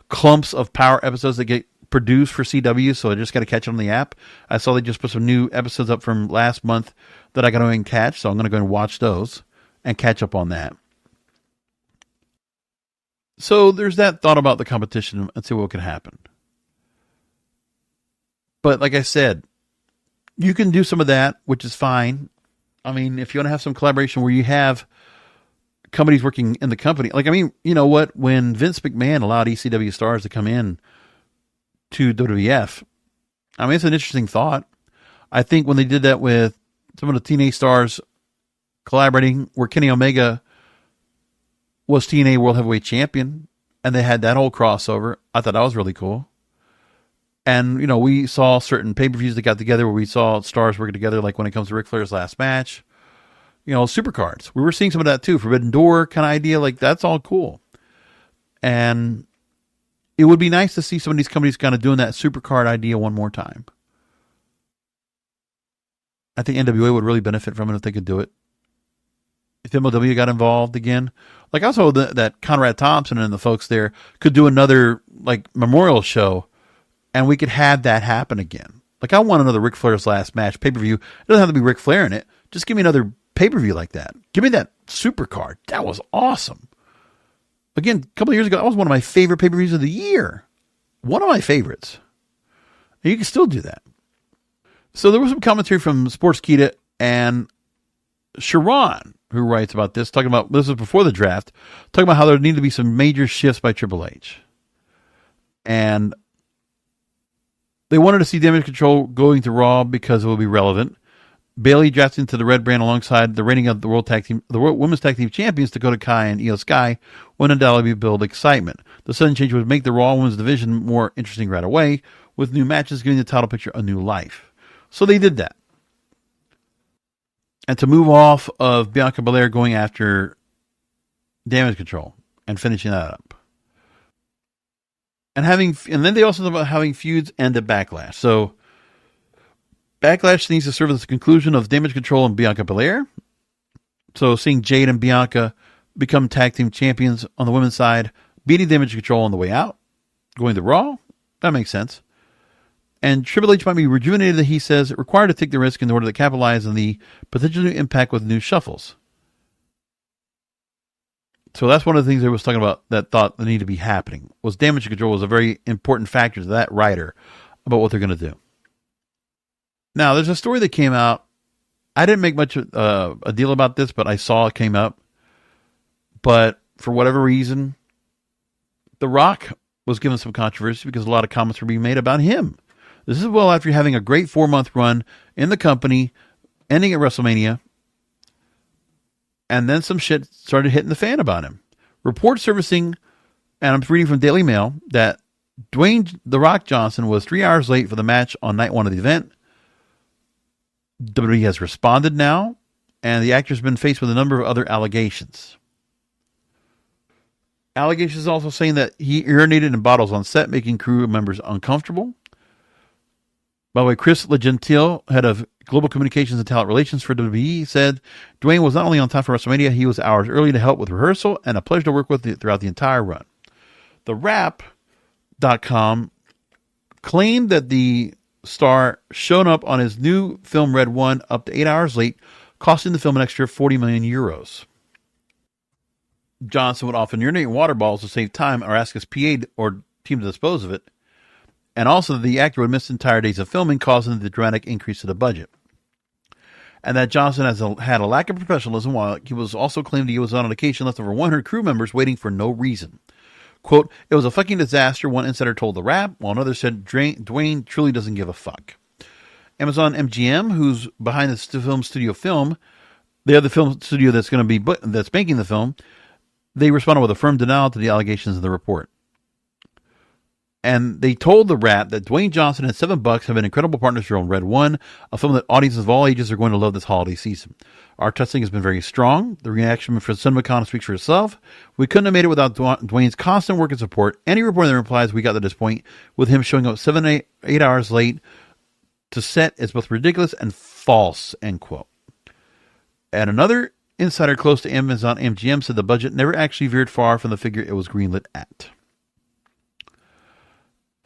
clumps of Power episodes that get produced for CW, so I just got to catch it on the app. I saw they just put some new episodes up from last month that I got to go and catch, so I'm going to go and watch those and catch up on that. So there's that thought about the competition and see what can happen. But like I said, you can do some of that, which is fine. I mean, if you want to have some collaboration where you have companies working in the company, like, I mean, you know what? When Vince McMahon allowed ECW stars to come in to WWF, I mean, it's an interesting thought. I think when they did that with some of the TNA stars collaborating, where Kenny Omega was TNA World Heavyweight Champion, and they had that whole crossover, I thought that was really cool. And, we saw certain pay-per-views that got together where we saw stars working together, like when it comes to Ric Flair's last match. Supercards. We were seeing some of that too. Forbidden Door kind of idea. Like, that's all cool. And it would be nice to see some of these companies kind of doing that supercard idea one more time. I think NWA would really benefit from it if they could do it. If MLW got involved again. Like, also that Conrad Thompson and the folks there could do another, like, memorial show, and we could have that happen again. Like, I want another Ric Flair's last match pay-per-view. It doesn't have to be Ric Flair in it. Just give me another pay-per-view like that. Give me that super card. That was awesome. Again, a couple of years ago, that was one of my favorite pay-per-views of the year. One of my favorites. And you can still do that. So there was some commentary from Sportskeeda and Sharon, who writes about this, talking about, this was before the draft, talking about how there need to be some major shifts by Triple H. And they wanted to see Damage Control going to Raw because it will be relevant. Bayley drafted into the Red Brand alongside the reigning of the Women's Tag Team Champions Dakota Kai and Io Sky would undoubtedly build excitement. The sudden change would make the Raw Women's division more interesting right away, with new matches giving the title picture a new life. So they did that. And to move off of Bianca Belair going after Damage Control and finishing that up. And then they also talk about having feuds end at Backlash. So Backlash needs to serve as the conclusion of Damage Control and Bianca Belair. So seeing Jade and Bianca become tag team champions on the women's side, beating Damage Control on the way out, going to Raw, that makes sense. And Triple H might be rejuvenated, he says, required to take the risk in order to capitalize on the potential new impact with new shuffles. So that's one of the things I was talking about that thought that needed to be happening. Was Damage Control was a very important factor to that writer about what they're going to do. Now, there's a story that came out. I didn't make much a deal about this, but I saw it came up. But for whatever reason, The Rock was given some controversy because a lot of comments were being made about him. This is well after having a great 4-month run in the company, ending at WrestleMania. And then some shit started hitting the fan about him. Reports surfacing, and I'm reading from Daily Mail, that Dwayne "The Rock" Johnson was 3 hours late for the match on night one of the event. WWE has responded now, and the actor's been faced with a number of other allegations. Allegations also saying that he urinated in bottles on set, making crew members uncomfortable. By the way, Chris LeGentile, head of Global Communications and Talent Relations for WWE, said Dwayne was not only on time for WrestleMania, he was hours early to help with rehearsal and a pleasure to work with throughout the entire run. The Wrap.com claimed that the star showed up on his new film Red One up to 8 hours late, costing the film an extra 40 million euros. Johnson would often urinate in water bottles to save time or ask his PA or team to dispose of it. And also the actor would miss entire days of filming, causing the dramatic increase to the budget. And that Johnson had a lack of professionalism, while he was also claimed he was on occasion left over 100 crew members waiting for no reason. Quote, "It was a fucking disaster," one insider told The Wrap, while another said Dwayne truly doesn't give a fuck. Amazon MGM, who's behind the film studio film, they have the film studio that's going to be that's making the film. They responded with a firm denial to the allegations in the report. And they told The Wrap that Dwayne Johnson and $7 have been incredible partners for Red One, a film that audiences of all ages are going to love this holiday season. Our testing has been very strong. The reaction from CinemaCon speaks for itself. We couldn't have made it without Dwayne's constant work and support. Any reporter that replies we got to this point with him showing up 8 hours late to set is both ridiculous and false, end quote. And another insider close to Amazon MGM said the budget never actually veered far from the figure it was greenlit at.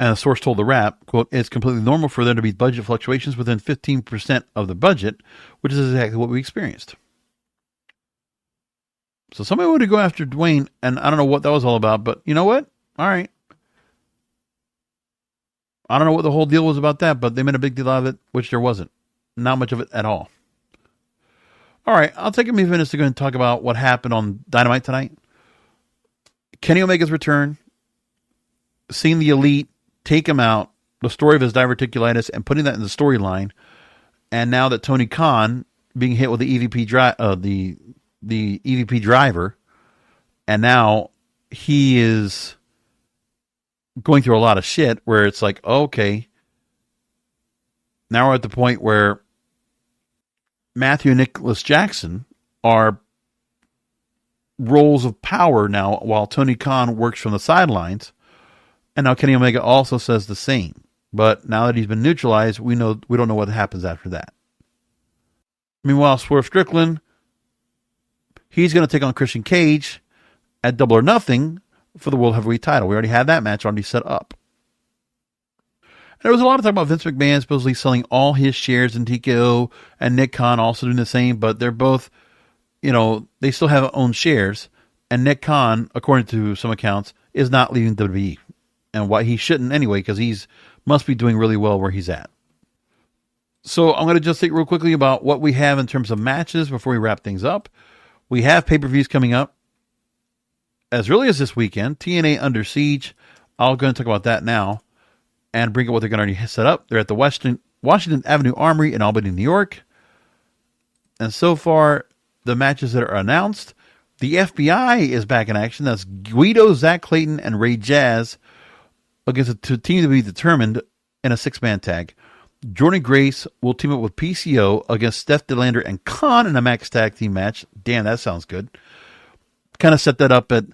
And a source told The Wrap, quote, "It's completely normal for there to be budget fluctuations within 15% of the budget, which is exactly what we experienced." So somebody wanted to go after Dwayne, and I don't know what that was all about, but you know what? All right. I don't know what the whole deal was about that, but they made a big deal out of it, which there wasn't. Not much of it at all. All right, I'll take a few minutes to go and talk about what happened on Dynamite tonight. Kenny Omega's return, seeing the Elite take him out, the story of his diverticulitis, and putting that in the storyline. And now that Tony Khan being hit with the EVP the EVP driver, and now he is going through a lot of shit where it's like, okay, now we're at the point where Matthew and Nicholas Jackson are roles of power now, while Tony Khan works from the sidelines. And now Kenny Omega also says the same. But now that he's been neutralized, we don't know what happens after that. Meanwhile, Swerve Strickland, he's going to take on Christian Cage at Double or Nothing for the World Heavyweight title. We already had that match already set up. And there was a lot of talk about Vince McMahon supposedly selling all his shares in TKO, and Nick Khan also doing the same, but they're both, they still have own shares. And Nick Khan, according to some accounts, is not leaving WWE. And why he shouldn't anyway, because he's must be doing really well where he's at. So I'm going to just think real quickly about what we have in terms of matches before we wrap things up. We have pay-per-views coming up as early as this weekend. TNA Under Siege. I'll go and talk about that now and bring up what they're going to already set up. They're at the Washington Avenue Armory in Albany, New York. And so far, the matches that are announced, the FBI is back in action. That's Guido, Zach Clayton, and Ray Jazz against a team to be determined in a 6-man tag. Jordan Grace will team up with PCO against Steph DeLander and Khan in a max tag team match. Damn, that sounds good. Kind of set that up at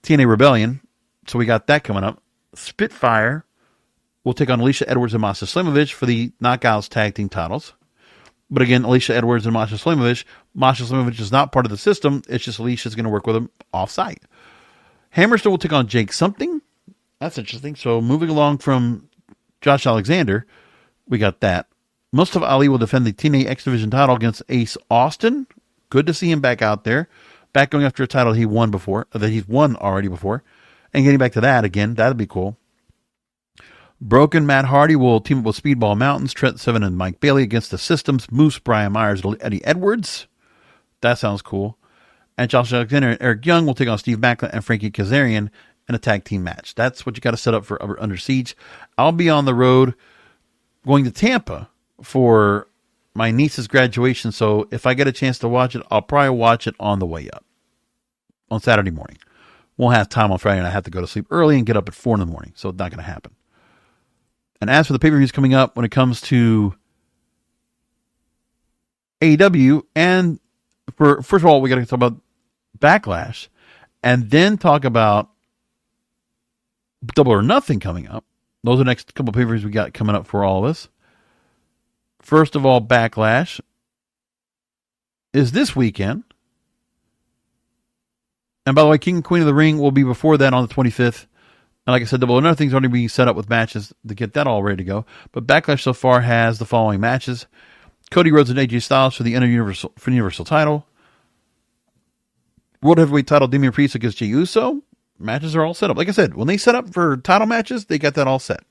TNA Rebellion. So we got that coming up. Spitfire will take on Alicia Edwards and Masha Slamovich for the Knockouts tag team titles. But again, Alicia Edwards and Masha Slamovich is not part of the system. It's just Alicia's going to work with them off-site. Hammerstone will take on Jake Something. That's interesting. So moving along from Josh Alexander, we got that. Mustafa Ali will defend the TNA X Division title against Ace Austin. Good to see him back out there. Back going after a title he won before, that he's won already before. And getting back to that again, that'd be cool. Broken Matt Hardy will team up with Speedball Mountains, Trent Seven, and Mike Bailey against the Systems, Moose, Brian Myers, and Eddie Edwards. That sounds cool. And Josh Alexander and Eric Young will take on Steve Macklin and Frankie Kazarian in a tag team match. That's what you got to set up for Under Siege. I'll be on the road going to Tampa for my niece's graduation. So if I get a chance to watch it, I'll probably watch it on the way up on Saturday morning. Won't have time on Friday, and I have to go to sleep early and get up at 4 in the morning. So it's not going to happen. And as for the pay-per-views coming up, when it comes to AEW, and first of all, we got to talk about Backlash, and then talk about Double or Nothing coming up. Those are the next couple of pay-per-views we got coming up for all of us. First of all, Backlash is this weekend. And by the way, King and Queen of the Ring will be before that on the 25th. And like I said, Double or Nothing's already being set up with matches to get that all ready to go. But Backlash so far has the following matches. Cody Rhodes and AJ Styles for the Universal title. World Heavyweight title, Damian Priest against Jey Uso. Matches are all set up. Like I said, when they set up for title matches, they got that all set.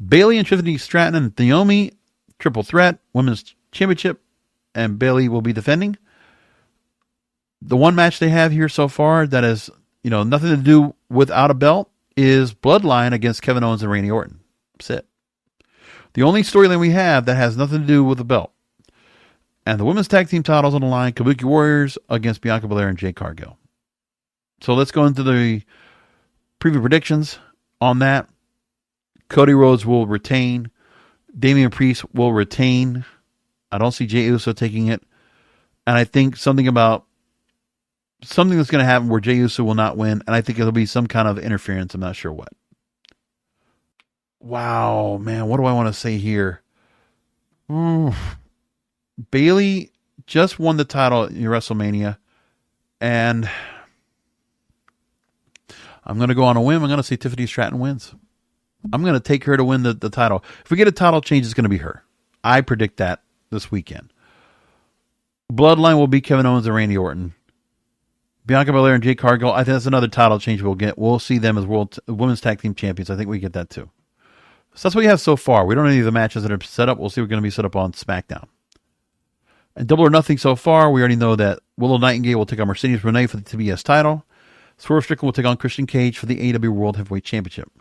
Bayley and Tiffany Stratton and Naomi, triple threat, women's championship, and Bayley will be defending. The one match they have here so far that is, nothing to do without a belt is Bloodline against Kevin Owens and Randy Orton. That's it. The only storyline we have that has nothing to do with the belt. And the women's tag team titles on the line, Kabuki Warriors against Bianca Belair and Jade Cargill. So let's go into the preview predictions on that. Cody Rhodes will retain. Damian Priest will retain. I don't see Jey Uso taking it. And I think something that's going to happen where Jey Uso will not win. And I think it'll be some kind of interference. I'm not sure what. Wow, man. What do I want to say here? Bayley just won the title in WrestleMania. And I'm going to go on a whim. I'm going to say Tiffany Stratton wins. I'm going to take her to win the title. If we get a title change, it's going to be her. I predict that this weekend. Bloodline will be Kevin Owens and Randy Orton. Bianca Belair and Jade Cargill, I think that's another title change we'll get. We'll see them as women's tag team champions. I think we get that too. So that's what we have so far. We don't know any of the matches that are set up. We'll see what's going to be set up on SmackDown. And Double or Nothing so far, we already know that Willow Nightingale will take on Mercedes Moné for the TBS title. Swerve Strickland will take on Christian Cage for the AEW World Heavyweight Championship.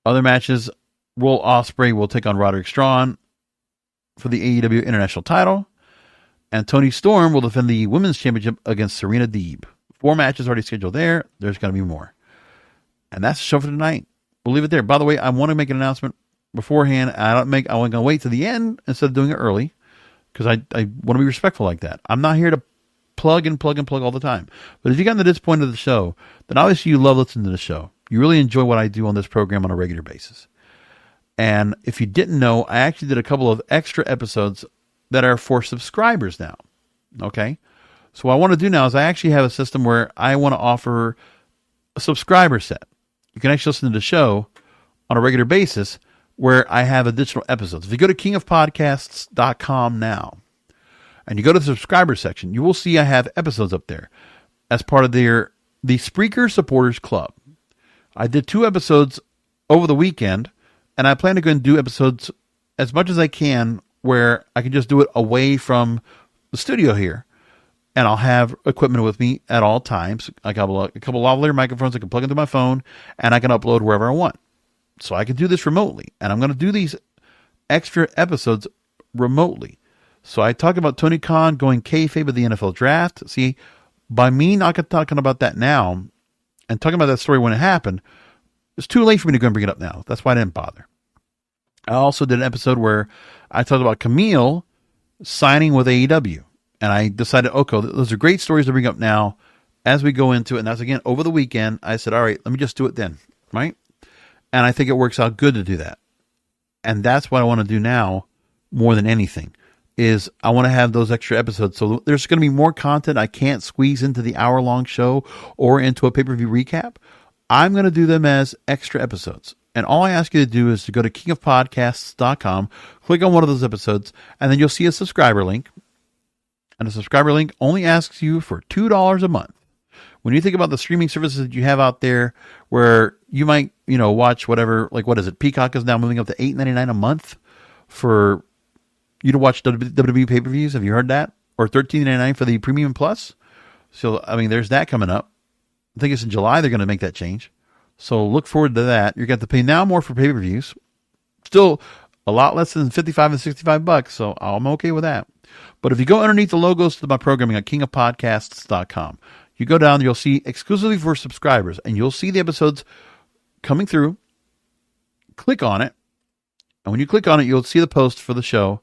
Other matches, Will Ospreay will take on Roderick Strong for the AEW International title. And Toni Storm will defend the Women's Championship against Serena Deeb. 4 matches already scheduled there. There's going to be more. And that's the show for tonight. We'll leave it there. By the way, I want to make an announcement beforehand. I want to wait to the end instead of doing it early because I want to be respectful like that. I'm not here to plug all the time. But if you got to this point of the show, then obviously you love listening to the show. You really enjoy what I do on this program on a regular basis. And if you didn't know, I actually did a couple of extra episodes that are for subscribers now. Okay? So what I want to do now is I actually have a system where I want to offer a subscriber set. You can actually listen to the show on a regular basis where I have additional episodes. If you go to kingofpodcasts.com now and you go to the subscriber section, you will see I have episodes up there as part of the Spreaker Supporters Club. I did 2 episodes over the weekend, and I plan to go and do episodes as much as I can where I can just do it away from the studio here. And I'll have equipment with me at all times. I got a couple lavalier microphones I can plug into my phone, and I can upload wherever I want. So I can do this remotely. And I'm going to do these extra episodes remotely. So I talk about Tony Khan going kayfabe of the NFL draft. See, by me not talking about that now and talking about that story when it happened, it's too late for me to go and bring it up now. That's why I didn't bother. I also did an episode where I talked about Camille signing with AEW. And I decided, okay, those are great stories to bring up now as we go into it. And that's, again, over the weekend. I said, all right, let me just do it then, right? And I think it works out good to do that. And that's what I want to do now more than anything, is I want to have those extra episodes. So there's going to be more content I can't squeeze into the hour-long show or into a pay-per-view recap. I'm going to do them as extra episodes. And all I ask you to do is to go to kingofpodcasts.com, click on one of those episodes, and then you'll see a subscriber link. And the subscriber link only asks you for $2 a month. When you think about the streaming services that you have out there where you might, watch whatever, like what is it? Peacock is now moving up to $8.99 a month for you to watch WWE pay-per-views. Have you heard that? Or $13.99 for the Premium Plus. So, there's that coming up. I think it's in July they're going to make that change. So look forward to that. You're going to have to pay now more for pay-per-views. Still A lot less than 55 and 65 bucks, so I'm okay with that. But if you go underneath the logos to my programming at kingofpodcasts.com, you go down, you'll see exclusively for subscribers, and you'll see the episodes coming through. Click on it, and when you click on it, you'll see the post for the show,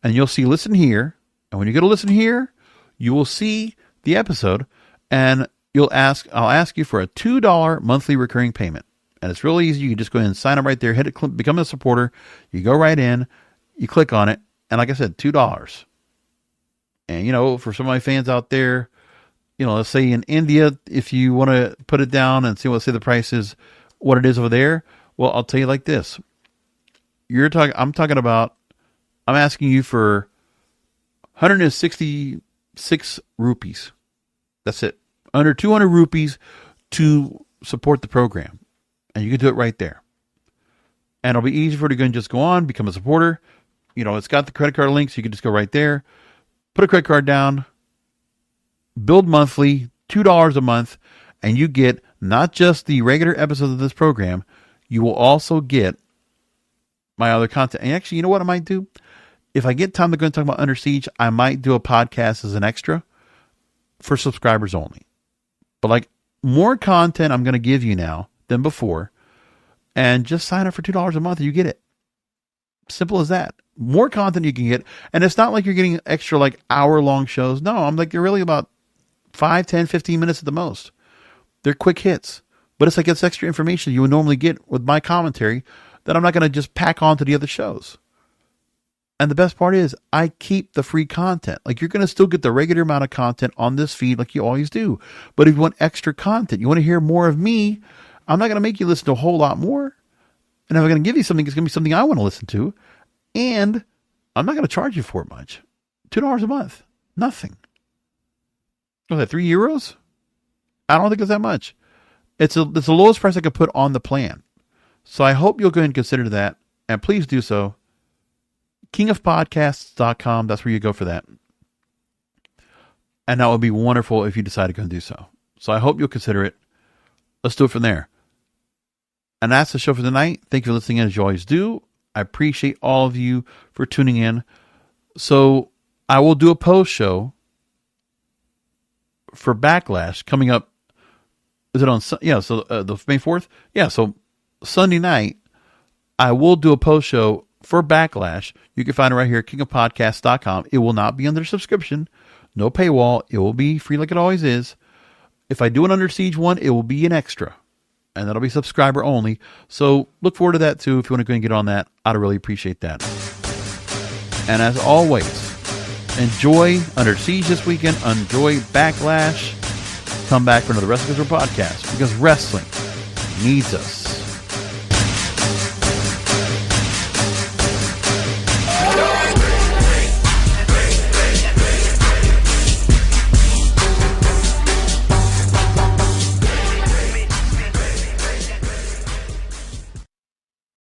and you'll see listen here. And when you go to listen here, you will see the episode, and I'll ask you for a $2 monthly recurring payment. And it's really easy. You can just go ahead and sign up right there, hit it, become a supporter. You go right in, you click on it, and like I said, $2. And, for some of my fans out there, let's say in India, if you want to put it down and see the price is, what it is over there, well, I'll tell you like this. I'm asking you for 166 rupees. That's it. Under 200 rupees to support the program. And you can do it right there. And it'll be easy for you to just go on, become a supporter. It's got the credit card link, so you can just go right there, put a credit card down, build monthly, $2 a month, and you get not just the regular episodes of this program, you will also get my other content. And actually, you know what I might do? If I get time to go and talk about Under Siege, I might do a podcast as an extra for subscribers only. But more content I'm going to give you now than before, and just sign up for $2 a month and you get it. Simple as that. More content you can get, and it's not like you're getting extra hour-long shows. No, they're really about 5, 10, 15 minutes at the most. They're quick hits, but it's extra information you would normally get with my commentary that I'm not going to just pack onto the other shows. And the best part is I keep the free content. You're going to still get the regular amount of content on this feed like you always do. But if you want extra content, you want to hear more of me, I'm not going to make you listen to a whole lot more. And if I'm going to give you something, it's going to be something I want to listen to. And I'm not going to charge you for it much. $2 a month. Nothing. Was that €3? I don't think it's that much. It's the lowest price I could put on the plan. So I hope you'll go ahead and consider that. And please do so. kingofpodcasts.com. That's where you go for that. And that would be wonderful if you decide to go and do so. So I hope you'll consider it. Let's do it from there. And that's the show for tonight. Thank you for listening, as you always do. I appreciate all of you for tuning in. So I will do a post show for Backlash coming up. Is it on? Yeah, so the May 4th? Yeah, so Sunday night, I will do a post show for Backlash. You can find it right here at kingofpodcasts.com. It will not be under subscription. No paywall. It will be free like it always is. If I do an Under Siege one, it will be an extra. And that'll be subscriber only. So look forward to that too. If you want to go and get on that, I'd really appreciate that. And as always, enjoy Under Siege this weekend. Enjoy Backlash. Come back for another Wrestling podcast, because wrestling needs us.